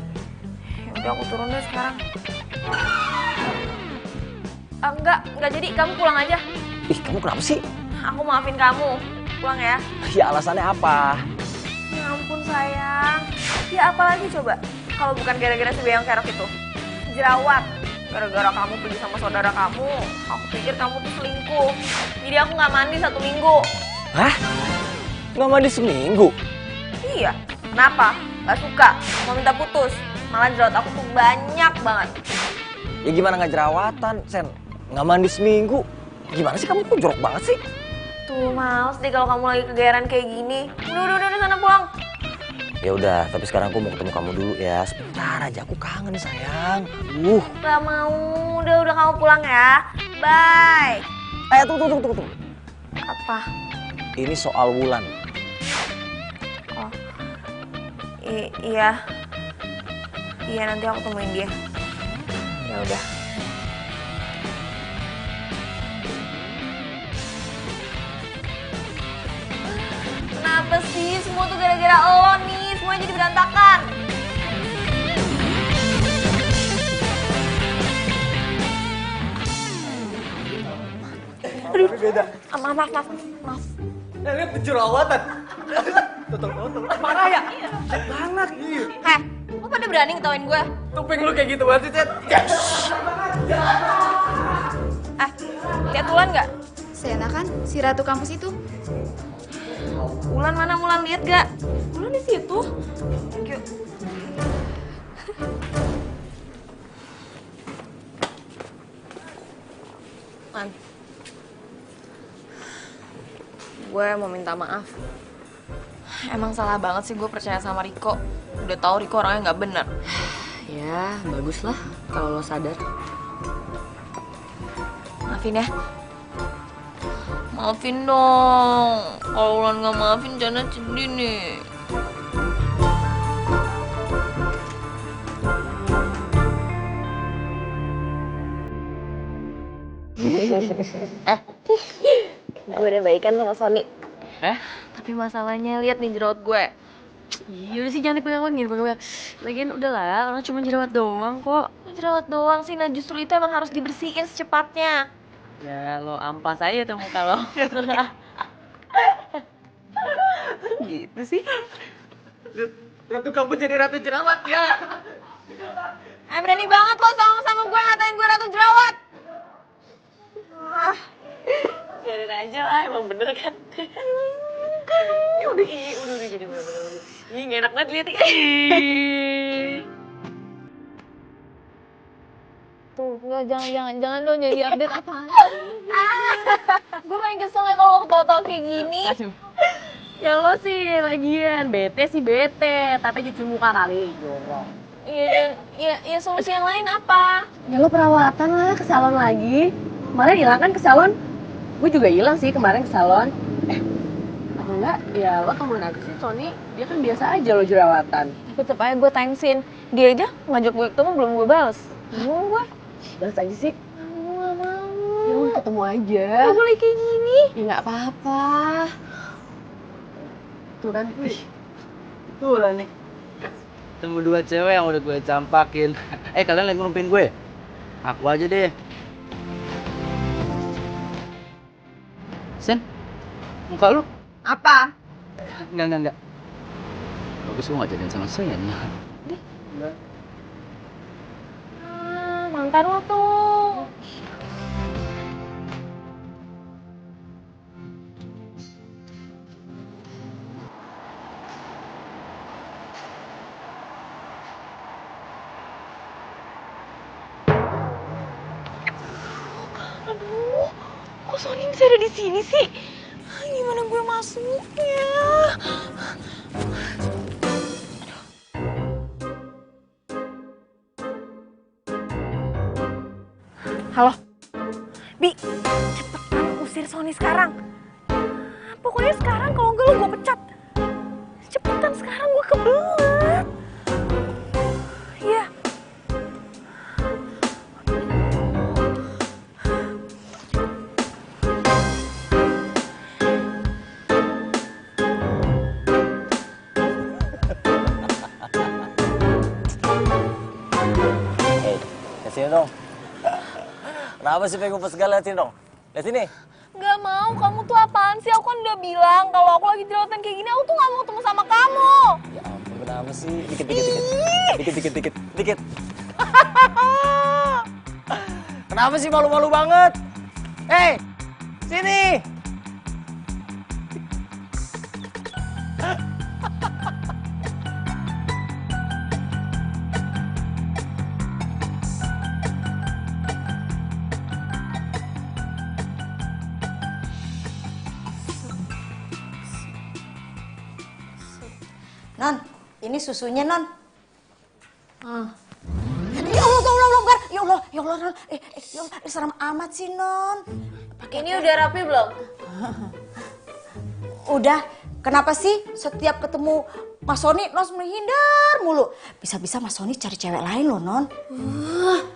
Ya udah aku turun deh sekarang. Enggak jadi, kamu pulang aja. Ih, kamu kenapa sih? Aku maafin kamu. Pulang ya. Ya alasannya apa? Ya ampun sayang. Ya apalagi coba? Kalau bukan gara-gara si Beyong Kerok itu. Jerawat. Gara-gara kamu pergi sama saudara kamu, aku pikir kamu tuh selingkuh. Jadi aku nggak mandi 1 minggu. Hah? Nggak mandi seminggu? Iya. Kenapa? Gak suka? Mau minta putus? Malah jerawat aku tuh banyak banget. Ya gimana nggak jerawatan, Sen? Nggak mandi seminggu? Gimana sih kamu kok jorok banget sih? Tuh males deh kalau kamu lagi kegeeran kayak gini. Udah sana pulang. Ya udah, tapi sekarang aku mau ketemu kamu dulu ya. Sebentar aja, aku kangen sayang. Gak mau, udah kamu pulang ya. Bye. Tunggu. Apa? Ini soal Wulan. Oh, iya. Iya nanti aku temuin dia. Ya udah. Kenapa sih semua tuh gara-gara lo nih? Semuanya jadi berantakan. Aduh, beda. Maaf. Lihat jerawatan. Total. Parah ya? Banget. Heh, lo pada berani ngetawain gue? Tuping lu kayak gitu banget sih, Cet. Lihat Wulan nggak? Sena kan, si ratu kampus itu. Wulan mana? Wulan lihat gak? Wulan di situ. Thank you. Man, gue mau minta maaf. Emang salah banget sih gue percaya sama Riko. Udah tahu Riko orangnya nggak bener. Ya, bagus lah kalau lo sadar. Maafin ya. Maafin dong. Kalau Wulan nggak maafin, Jana sedih nih. Gue udah baikan sama Sony. Tapi masalahnya lihat nih jerawat gue. Yaudah sih jangan dipegang gini, lagian udah lah, orang cuma jerawat doang kok. Jerawat doang sih, nah justru itu emang harus dibersihin secepatnya. Ya lo ampas aja tuh muka lo. Gitu sih. Ratu kamu jadi ratu jerawat ya. Berani banget lo sama gue ngatain gue ratu jerawat. Biarin aja lah, emang bener kan. Ya udah jadi bener-bener. Ih, gak enak banget liat. Tuh, enggak, jangan lo jadi update apaan. Gue main kesel ya kalau tau-tau kayak gini. Ya lo sih lagian, bete sih bete, tapi cuci muka kali, jorok. Iya, solusi yang lain apa? Ya lo perawatan lah, ke salon lagi. Kemarin hilang kan ke salon? Gue juga hilang sih kemarin ke salon. Apa enggak? Ya lo temuin aja sih Sony, dia kan biasa aja lo jerawatan. Tetep aja gue timesin. Dia aja ngajak gue ketemu belum gue bales. Mau gue? Balas aja sih. Gue gak mau. Ya udah ketemu aja. Gak boleh kayak gini. Ya nggak apa-apa. Tuh kan, tuh lah nih. Temu dua cewek yang udah gue campakin. Kalian lagi ngumpin gue? Aku aja deh. Sen, muka lu? Apa? Enggak. Bagus lu gak jadian sama saya nih. Mantan lo tuh. Kok Sony bisa ada di sini sih? Gimana gue masuknya? Halo? Bi, cepetan usir Sony sekarang. Pokoknya sekarang kalau enggak lo gue pecat. Cepetan sekarang gue kebelet. Iya. Hei, lihat sini dong. Kenapa sih pengen ngumpet segala, lihat sini dong. Lihat sini. Gak mau, kamu tuh apaan sih? Aku kan udah bilang kalau aku lagi jerawatan kayak gini, aku tuh gak mau ketemu sama kamu. Ya ampun, kenapa sih? Dikit. Kenapa sih malu-malu banget? Hei, sini. Non, ini susunya, Non. Ya Allah, Gar. Ya Allah, Non. Ya Allah, serem amat sih, Non. Ini udah rapi belum? Udah, kenapa sih setiap ketemu Mas Sony, Non menghindar mulu? Bisa-bisa Mas Sony cari cewek lain loh, Non.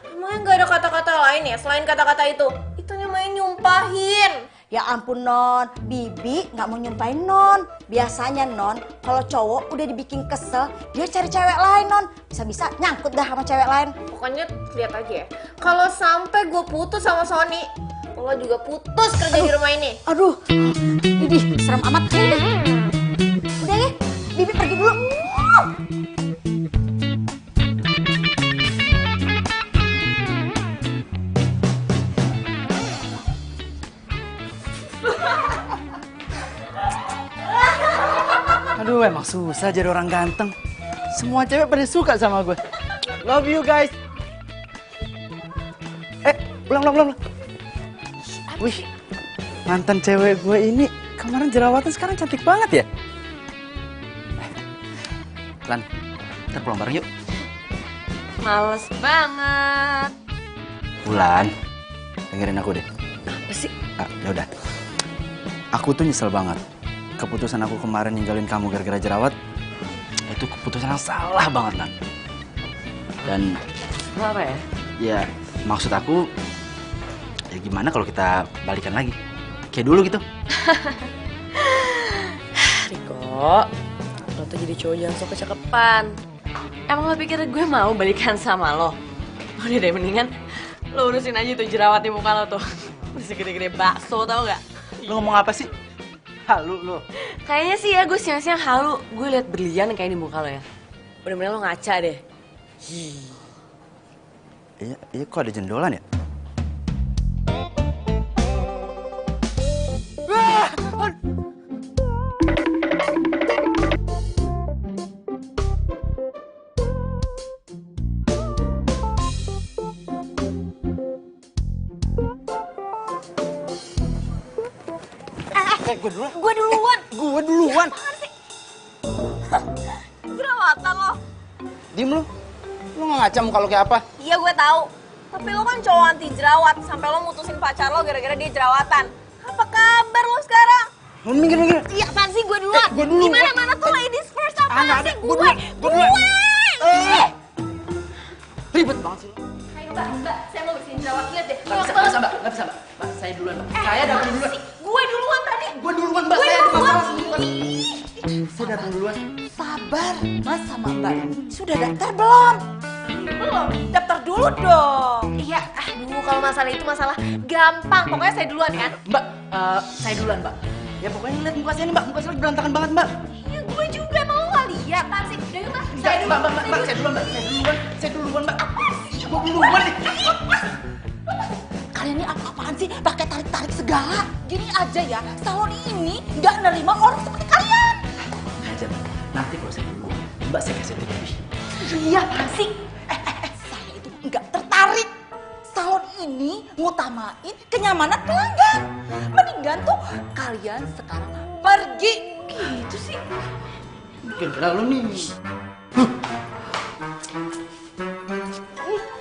Emangnya nggak ada kata-kata lain ya selain kata-kata itu? Itu namanya nyumpahin. Ya ampun, Non. Bibi nggak mau nyumpahin, Non. Biasanya, Non, kalau cowok udah dibikin kesel, dia cari cewek lain, Non. Bisa-bisa nyangkut dah sama cewek lain. Pokoknya lihat aja ya. Kalau sampai gue putus sama Sony, lo juga putus kerja di rumah ini. Aduh, ini serem amat. Udah ya, Bibi pergi dulu. Aduh, emang susah jadi orang ganteng. Semua cewek pada suka sama gue. Love you guys. Pulang. Wih, mantan cewek gue ini kemarin jerawatan, sekarang cantik banget ya. Lan, kita pulang bareng yuk. Males banget. Bulan, dengerin aku deh. Apa sih? Yaudah. Aku tuh nyesel banget. Keputusan aku kemarin ninggalin kamu gara-gara jerawat, itu keputusan yang salah banget, Lan. Dan Apa ya? ya maksud aku, ya gimana kalau kita balikan lagi? Kayak dulu gitu. Riko, lo tuh jadi cowok jangan sok kecakepan. Emang lo pikir gue mau balikan sama lo? Udah deh, mendingan lo urusin aja tuh jerawat di muka lo tuh. Udah segede-gede bakso, tau gak? Lu ngomong apa sih? Halu lu. Kayaknya sih ya gue siang-siang halu. Gue liat berlian kayak di muka lo ya. Bener-bener lo ngaca deh. Iya, kok ada jendolan ya? Gue duluan. Jerawatan lo. Diem lu. Lu nggak ngaca muka lu kayak apa? Iya gue tahu. Tapi lo kan cowok anti jerawat. Sampai lo mutusin pacar lo gara-gara dia jerawatan. Apa kabar lo sekarang? Lu minggir. Iya, apaan sih gue duluan? Gue dulu. Gimana tuh ladies first, apaan sih? Gue duluan. Ribet banget sih lu. Ayo mbak, saya mau bersihin jerawat, lihat deh. Nggak bisa, mbak. Mbak, saya duluan, mbak. Saya datang duluan. Gue duluan tadi. Gue duluan, mbak. Saya ada masalah duluan. Saya datang duluan. Sabar, Mas sama Mbak. Sudah daftar belum? Belum. Daftar dulu dong. Iya, kalau masalah itu masalah gampang. Pokoknya saya duluan kan? Mbak, saya duluan, mbak. Ya pokoknya lihat muka saya nih, mbak. Muka saya berantakan banget, mbak. Iya, gue juga mau nggak lihat. Apaan sih? Udah yuk, Mas. Saya duluan, mbak. Saya duluan, mbak. Saya duluan, mbak. Gue duluan nih. Kalian ini apa-apaan sih? Pakai tarik-tarik segala. Gini aja ya, salon ini nggak nerima orang seperti kalian. Aja, mbak. Nanti kalau saya duluan, mbak saya kasih lebih. Iya, apaan sih? Saya itu nggak tertarik. Salon ini ngutamain kenyamanan pelanggan. Mendingan tuh kalian sekarang pergi. Gitu sih. Bikin kira lu nih.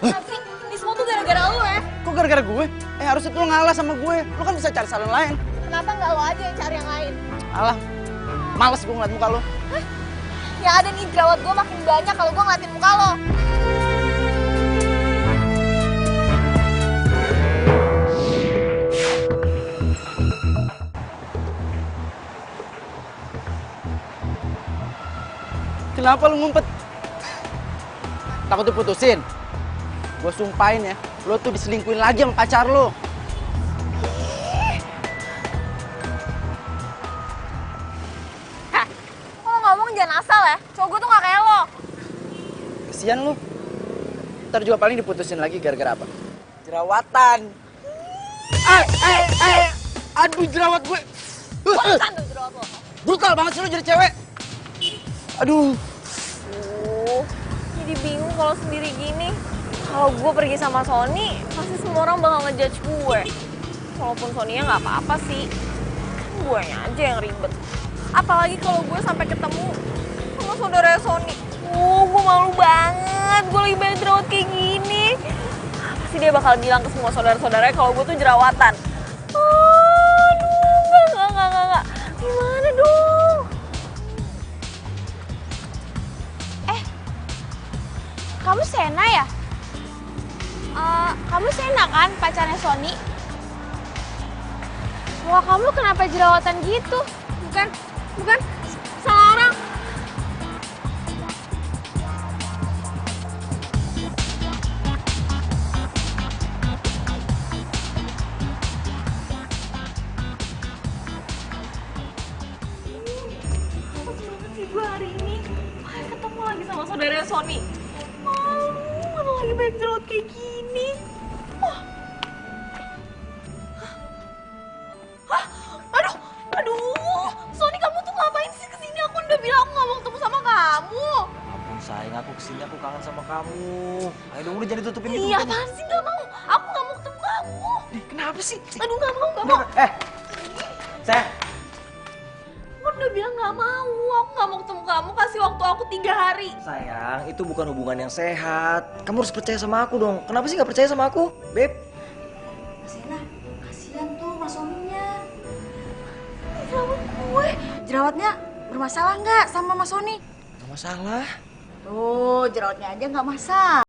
Tapi ini semua tuh gara-gara lu ya. Kok gara-gara gue? Harusnya tuh lo ngalah sama gue. Lo kan bisa cari salon lain. Kenapa nggak lo aja yang cari yang lain? Alah, males gue ngeliat muka lo. Yang ada nih jerawat gue makin banyak kalau gue ngeliatin muka lo. Kenapa lu ngumpet? Takut diputusin? Gue sumpahin ya, lo tuh diselingkuhin lagi sama pacar lo. Kalau ngomong jangan asal ya. Cowok gue tuh gak kayak lo. Kesian lo. Ntar juga paling diputusin lagi gara-gara apa? Jerawatan. Aduh jerawat gue. Bukan tuh jerawat lo. Brutal banget sih lo jadi cewek. Aduh. Jadi bingung kalau sendiri gini. Kalau gue pergi sama Sony, pasti semua orang bakal ngejudge gue. Walaupun Sony-nya nggak apa-apa sih, kan gue aja yang ribet. Apalagi kalau gue sampai ketemu sama saudara Sony. Gue malu banget, gue lagi banyak jerawat kayak gini. Pasti dia bakal bilang ke semua saudara-saudaranya kalau gue tuh jerawatan. Aduh, enggak. Gimana dong? Kamu Sena ya? Kamu Sena kan pacarnya Sony? Muka kamu kenapa jerawatan gitu? Bukan, salah orang. Males banget sih gue hari ini. Ketemu lagi sama saudara Sony. Mana lagi banyak jerawat kayak gini. Aduh, Sony kamu tuh ngapain sih kesini? Aku udah bilang aku gak mau ketemu sama kamu. Ampun sayang, aku kesini aku kangen sama kamu. Ayo dong udah jadi tutupin itu. Iya, apaan sih gak mau? Aku gak mau ketemu kamu. Kenapa sih? Aduh gak mau. Sayang. Aku udah bilang gak mau. Aku gak mau ketemu kamu. Kasih waktu aku 3 hari. Sayang, itu bukan hubungan yang sehat. Kamu harus percaya sama aku dong. Kenapa sih gak percaya sama aku, Beb? Sena, kasihan tuh Mas Soninya. Jerawat gue. Jerawatnya bermasalah nggak sama Mas Sony? Gak masalah. Tuh, jerawatnya aja nggak masalah.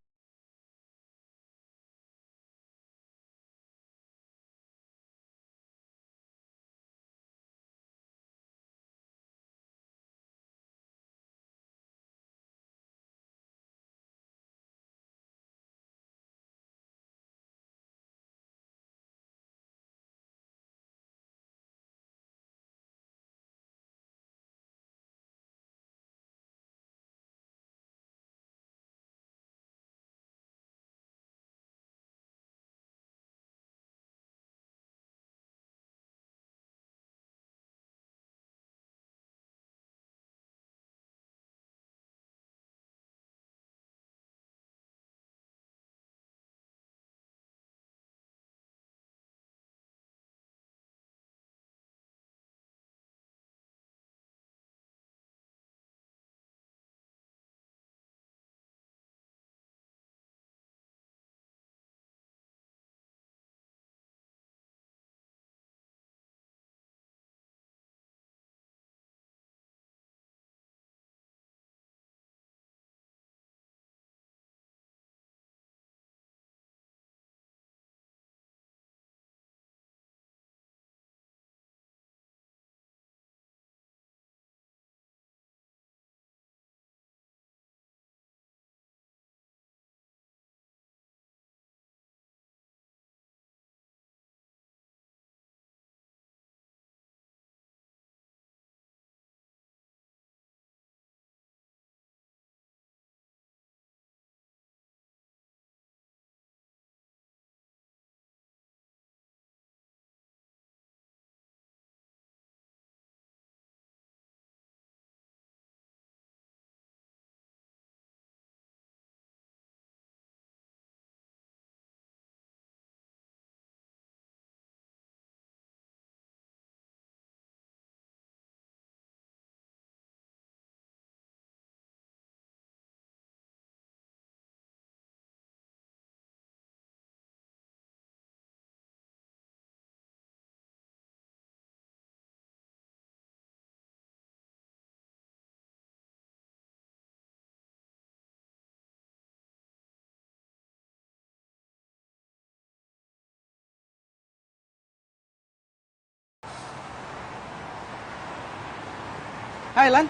Hai Lan.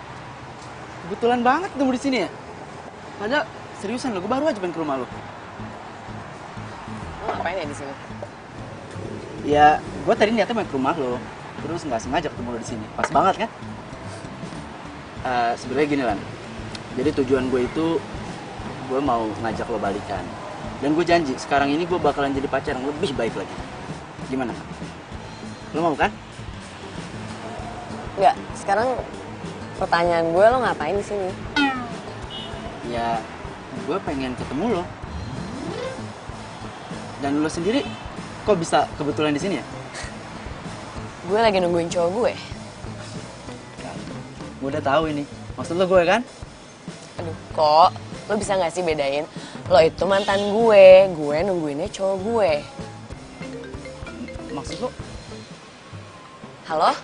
Kebetulan banget ketemu di sini ya. Padahal seriusan lo, gue baru aja pengen ke rumah lo. Lo ngapain ya di sini? Ya, gue tadi niatnya main ke rumah lo. Terus nggak sengaja ketemu lo di sini. Pas banget kan? Sebenarnya gini Lan. Jadi tujuan gue itu gue mau ngajak lo balikan. Dan gue janji sekarang ini gue bakalan jadi pacar yang lebih baik lagi. Gimana? Lo mau kan? Enggak, sekarang pertanyaan gue, lo ngapain di sini? Ya, gue pengen ketemu lo. Dan lo sendiri kok bisa kebetulan di sini ya? Gue lagi nungguin cowok gue. Gue udah tahu ini. Maksud lo gue kan? Aduh, kok lo bisa nggak sih bedain? Lo itu mantan gue nungguinnya cowok gue. Maksud lo? Halo?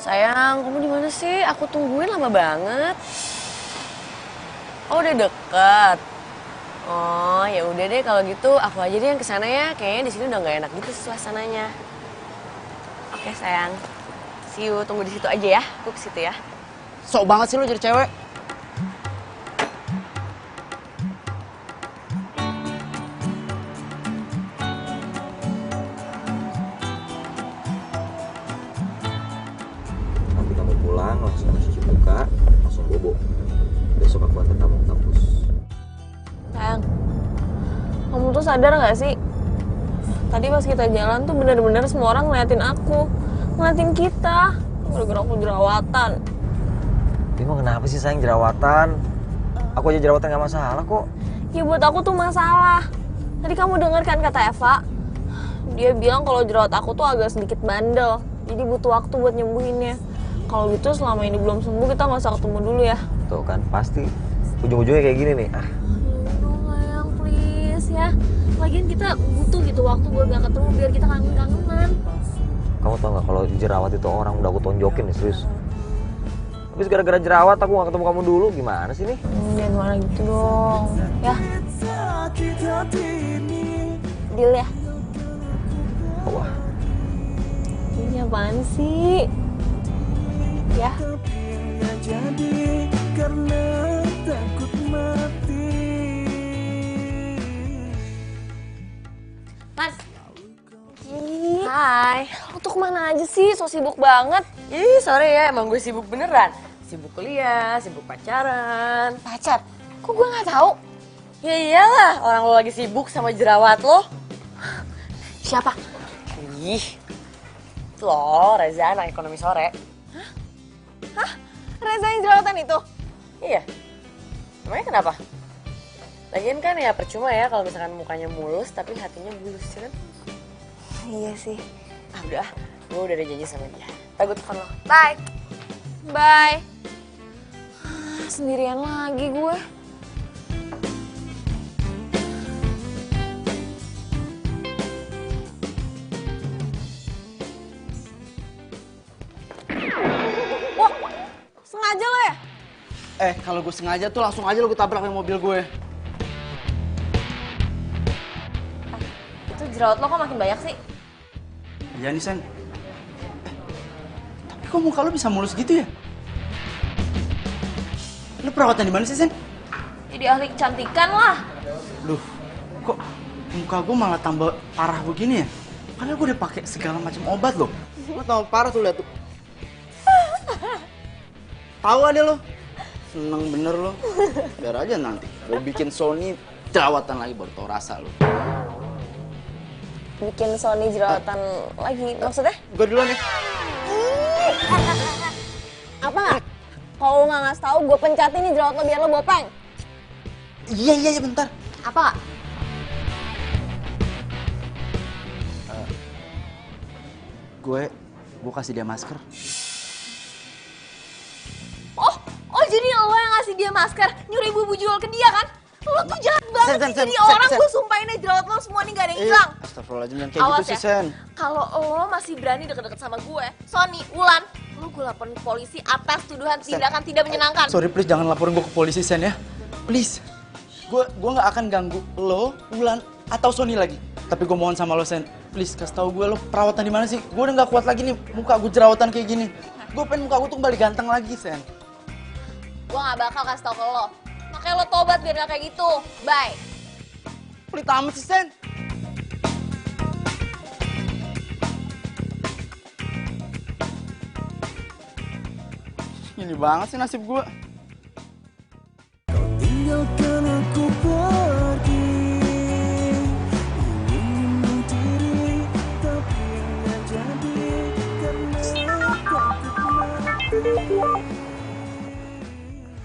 Sayang, kamu di mana sih? Aku tungguin lama banget. Oh, udah deket. Oh, ya udah deh kalau gitu aku aja deh yang kesana ya. Kayaknya di sini udah nggak enak gitu suasananya. Oke, sayang. See you, tunggu di situ aja ya. Aku ke situ ya. Sok banget sih lo jadi cewek. Nanti kamu pulang langsung cuci muka, langsung bobo. Besok aku antar kamu ke kampus. Sayang, kamu tuh sadar gak sih? Tadi pas kita jalan tuh bener-bener semua orang ngeliatin aku. Ngeliatin kita. Gara-gara aku jerawatan. Emang kenapa sih sayang jerawatan? Aku aja jerawatan gak masalah kok. Ya buat aku tuh masalah. Tadi kamu denger kan kata Eva? Dia bilang kalau jerawat aku tuh agak sedikit bandel. Jadi butuh waktu buat nyembuhinnya. Kalau gitu selama ini belum sembuh kita gak usah ketemu dulu ya. Tuh kan pasti ujung-ujungnya kayak gini nih. Aduh sayang please ya. Lagian kita butuh gitu waktu buat gak ketemu biar kita kangen-kangenan. Kamu tau gak kalau jerawat itu orang udah aku tonjokin nih serius. Habis gara-gara jerawat aku gak ketemu kamu dulu, gimana sih nih? Jangan marah gitu dong. Ya. Deal ya? Wah. Ini apaan sih? Ya. Mas. Hai. Lo tuh kemana aja sih? So sibuk banget. Ih, sorry ya, emang gue sibuk beneran. Sibuk kuliah, sibuk pacaran. Pacar? Kok gue gak tahu? Ya iyalah, orang lo lagi sibuk sama jerawat lo. Siapa? Ih, lo Reza anak ekonomi sore. Hah? Reza yang jerawatan itu? Iya. Emangnya kenapa? Lagian kan ya percuma ya kalau misalkan mukanya mulus tapi hatinya bulus, ya kan? Iya sih. Ah udah, gue udah ada janji sama dia. Ntar gue telepon lo. Bye. Bye. Sendirian lagi gue. Wah, sengaja lo ya? Kalau gue sengaja tuh langsung aja lo gue tabrak sama mobil gue. Itu jerawat lo kok makin banyak sih? Iya nih Sen. Tapi kok muka lo bisa mulus gitu ya? Lo perawatan di mana sih Sen? Jadi ahli kecantikan lah. Duh, kok muka gue malah tambah parah begini ya? Padahal gue udah pakai segala macam obat loh. Lo tambah parah tuh lihat tuh. Tahu ada lo? Seneng bener lo. Biar aja nanti gue bikin Sony jerawatan lagi baru tau rasa lo. Bikin Sony jerawatan lagi, maksudnya? Gue duluan ya. Apa nggak? Kalau nggak ngasih tahu, gue pencatin nih jerawat lo biar lo bopeng. Iya bentar. Apa nggak? Gue kasih dia masker. Oh jadi lo yang ngasih dia masker, nyuri bubu jual ke dia kan? Lo tuh jahat banget sih jadi orang, gue sumpahin aja jerawat lo semua nih gak ada yang hilang. Astagfirullahaladzim, jangan kayak Awas gitu sih ya. Sen. Kalau lo masih berani deket-deket sama gue, Sony, Wulan, lo gue laporin ke polisi atas tuduhan tindakan tidak menyenangkan. Sorry please jangan laporin gue ke polisi Sen ya. Please. Gue gak akan ganggu lo, Wulan, atau Sony lagi. Tapi gue mohon sama lo Sen, please kasih tau gue lo perawatan di mana sih? Gue udah gak kuat lagi nih muka gue jerawatan kayak gini. Gue pengen muka gue tuh kembali ganteng lagi, Sen. Gue gak bakal kasih tau ke lo. Makanya lo tobat biar gak kayak gitu. Bye. Pelit amat sih, Sen. Gini banget sih nasib gue. Tinggalkan aku pergi, ingin mencuri tapi nggak jadi karena takut mati.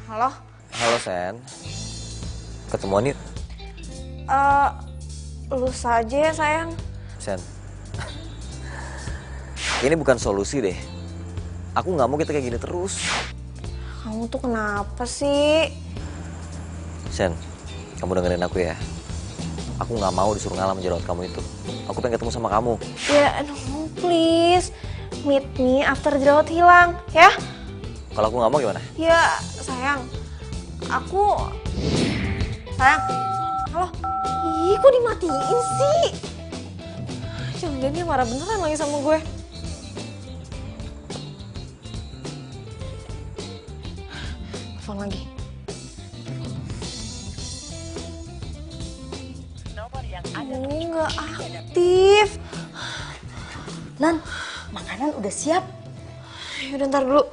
Halo? Halo Sen, ketemuan yuk. Lu saja ya sayang. Sen, ini bukan solusi deh. Aku nggak mau kita kayak gini terus. Kamu tuh kenapa sih? Sen, kamu dengerin aku ya. Aku nggak mau disuruh ngalah menjerawat kamu itu. Aku pengen ketemu sama kamu. Ya, aduh, please. Meet me after jerawat hilang, ya? Kalau aku nggak mau gimana? Ya, sayang. Sayang. Halo? Ih, kok dimatiin sih? Jangan-jangan dia marah beneran lagi sama gue. Telepon lagi. Ini nggak aktif. Non, makanan udah siap. Yaudah ntar dulu.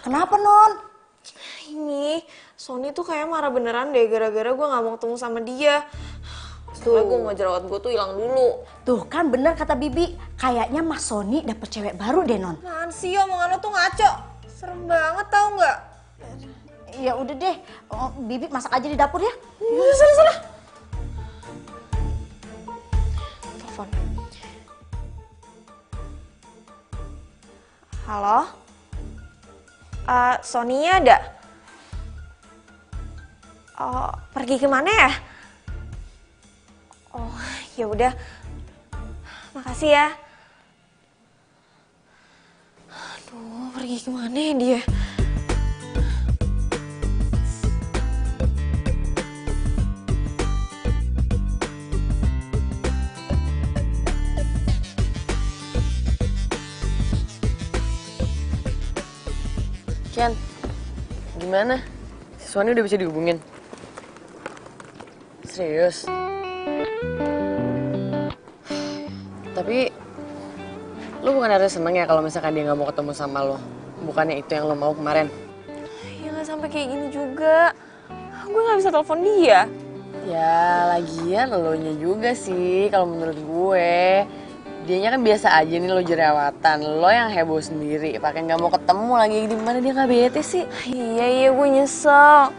Kenapa Non? Ini, Sony tuh kayak marah beneran deh gara-gara gue gak mau ketemu sama dia. Setelah gue mau jerawat gue tuh hilang dulu. Tuh kan bener kata Bibi, kayaknya Mas Sony dapet cewek baru deh Non. Apaan sih, omongan lo tuh ngaco. Serem banget tau gak? Ya udah deh, Bibi masak aja di dapur ya. Sana. Telepon. Halo? Sony-nya ada? Oh, pergi kemana ya? Oh, ya udah. Makasih ya. Aduh, pergi kemana ya dia? Ken, gimana? Si Sony udah bisa dihubungin? Serius? Tapi, lu bukan harus seneng ya kalau misalkan dia nggak mau ketemu sama lo? Bukannya itu yang lo mau kemarin? Ya nggak sampai kayak gini juga. Gue nggak bisa telepon dia. Ya, lagian elonya juga sih kalau menurut gue. Dianya kan biasa aja nih lo jerawatan, lo yang heboh sendiri, pakai nggak mau ketemu lagi, gimana dia nggak bete sih? Iya, gue nyesel.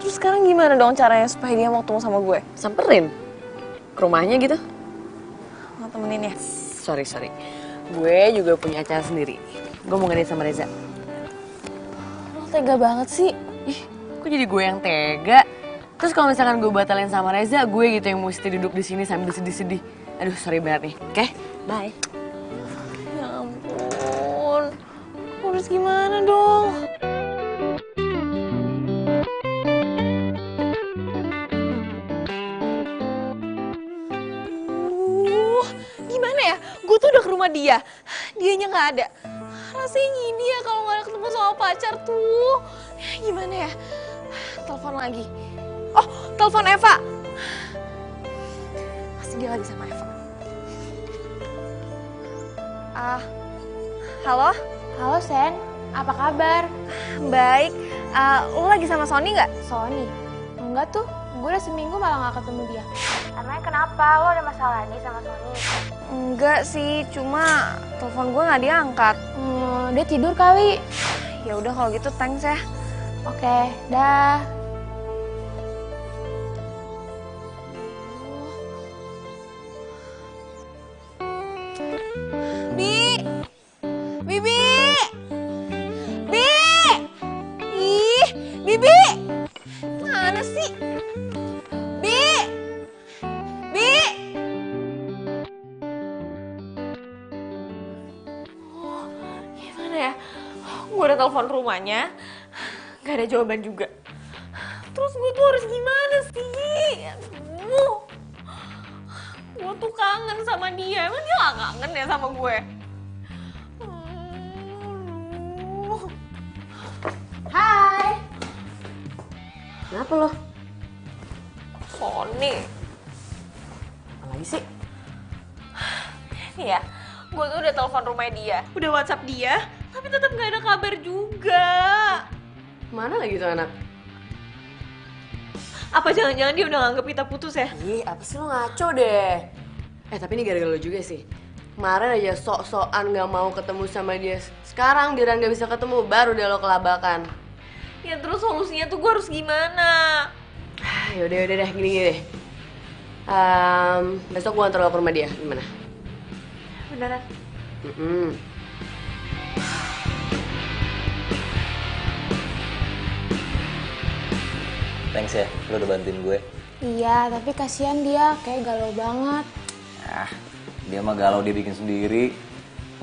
Terus sekarang gimana dong caranya supaya dia mau ketemu sama gue? Samperin ke rumahnya gitu? Mau temenin ya? Sorry, gue juga punya acara sendiri. Gue mau ngedate sama Reza. Lo tega banget sih. Ih, kok jadi gue yang tega? Terus kalau misalkan gue batalin sama Reza, gue gitu yang mesti duduk di sini sambil sedih-sedih. Aduh, sorry banget nih. Oke, bye. Ya ampun, harus gimana dong? Gimana ya? Gue tuh udah ke rumah dia, dianya nggak ada. Rasanya gini ya kalau nggak ketemu sama pacar tuh. Gimana ya? Telepon lagi. Oh, telepon Eva. Pasti dia lagi sama Eva. Halo? Halo Sen, apa kabar? Baik, lo lagi sama Sony nggak? Sony? Enggak tuh, gue udah seminggu malah gak ketemu dia. Emangnya kenapa? Lo ada masalah nih sama Sony? Enggak sih, cuma telepon gue nggak diangkat. Dia tidur kali. Ya udah kalau gitu thanks ya. Oke, dah. Bibi! Ih, Bibi! Mana sih? Bi! Oh, gimana ya? Gue udah telepon rumahnya, gak ada jawaban juga. Terus gue tuh harus gimana sih? Aduh. Gue tuh kangen sama dia, emang dia gak kangen ya sama gue? Kenapa lo? Sony. Apa lagi sih? Iya, gue tuh udah telepon rumah dia, udah WhatsApp dia, tapi tetap nggak ada kabar juga. Mana lagi tuh anak? Apa jangan-jangan dia udah nganggep kita putus ya? Ih, apa sih lo ngaco deh. Tapi ini gara-gara lo juga sih. Kemarin aja sok-sokan gak mau ketemu sama dia. Sekarang dia gak bisa ketemu, baru deh lo kelabakan. Ya terus solusinya tuh gue harus gimana? Yaudah deh, gini deh. Besok gue antar lo ke rumah dia, gimana? Beneran? Thanks ya, lo udah bantuin gue. Iya, tapi kasihan dia, kayak galau banget. Dia mah galau dia bikin sendiri.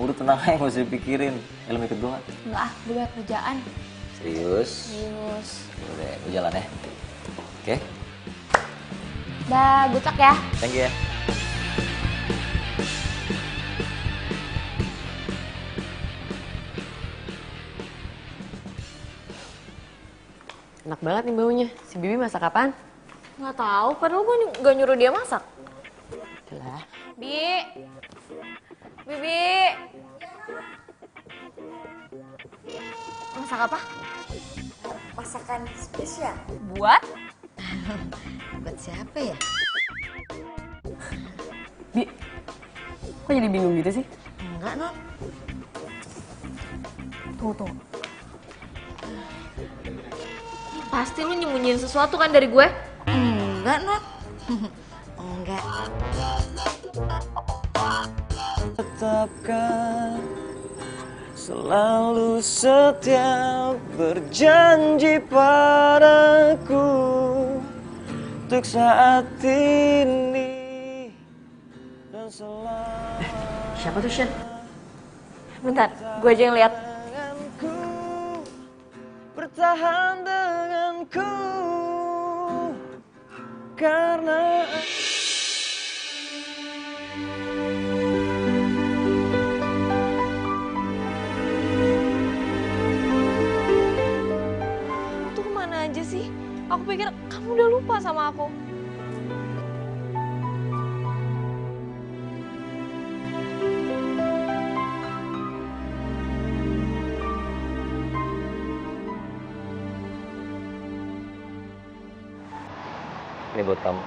Udah tenang aja, gak usah dipikirin. Lo ikut gue gak? Enggak ah, gue banyak kerjaan. Serius? Serius. Udah, gue jalan ya. Oke? Dah, good luck ya. Thank you ya. Enak banget nih baunya. Si Bibi masak apaan? Nggak tahu, padahal gue nggak nyuruh dia masak. Lah. Bibi. Masak apa? Masakan spesial. Buat? Buat siapa ya? Bi, kok jadi bingung gitu sih? Enggak, Non. Tuh. Pasti lu nyembunyiin sesuatu kan dari gue? Enggak, Non. Enggak. Tetapkan selalu setia berjanji padaku untuk saat ini dan selalu. Siapa tuh, Shen? Bentar, gue aja yang lihat. Bertahan denganku karena Tuh kemana aja sih? Aku pikir kamu udah lupa sama aku. Ini buat kamu.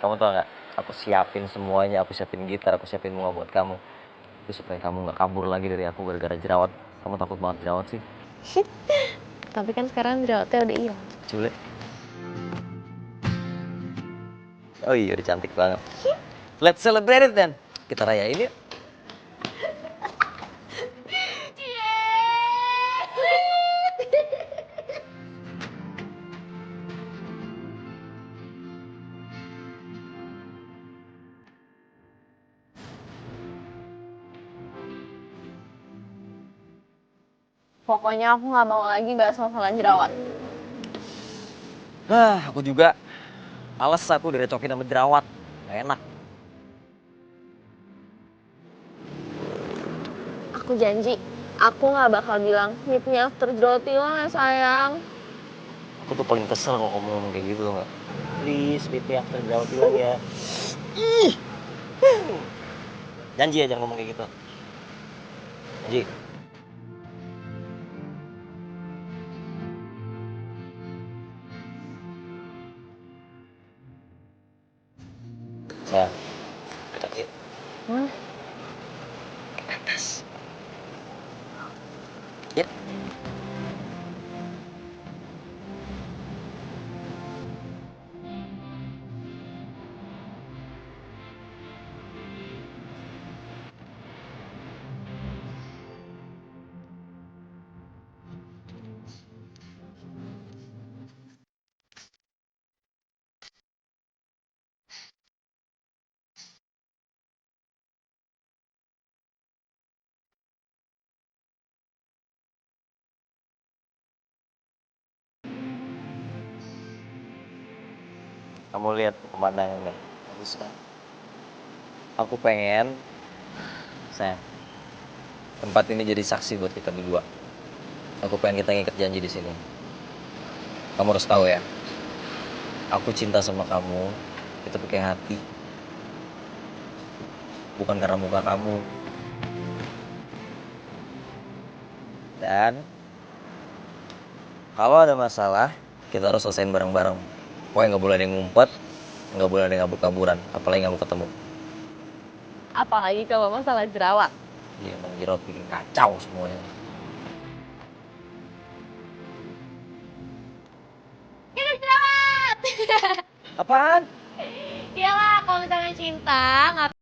Kamu tau gak? Aku siapin semuanya, aku siapin gitar, aku siapin bunga buat kamu. Itu supaya kamu gak kabur lagi dari aku gara-gara jerawat. Kamu takut banget jerawat sih? Tapi kan sekarang jerawatnya udah hilang. Cule. Oh iya, udah cantik banget. Let's celebrate it then. Kita rayain yuk. Pokoknya aku nggak mau lagi bahas masalah jerawat. Aku juga. Males aku direcokin sama jerawat. Gak enak. Aku janji, aku nggak bakal bilang hitnya after jerawat hilang ya sayang. Aku tuh paling kesel kalau kamu ngomong kayak gitu nggak? Please, Pipi after jerawat hilang ya. Ih. Janji ya jangan ngomong kayak gitu. Janji. Ya, kita lihat. Mana? Ke atas. Ya. Kamu lihat pemandangan nggak? Bagus kan? Aku pengen Sayang, tempat ini jadi saksi buat kita berdua. Aku pengen kita ngikat janji di sini. Kamu harus tahu ya, aku cinta sama kamu itu pakai hati, bukan karena muka kamu. Dan kalau ada masalah, kita harus selesaiin bareng-bareng. Pokoknya nggak boleh ada yang ngumpet, nggak boleh ada yang kabur-kaburan, apalagi nggak mau ketemu. Apalagi kalau masalah jerawat. Iya, Bang Jerawat bikin kacau semuanya. Hidup jerawat! Apaan? Iyalah, kalau misalnya cinta, nggak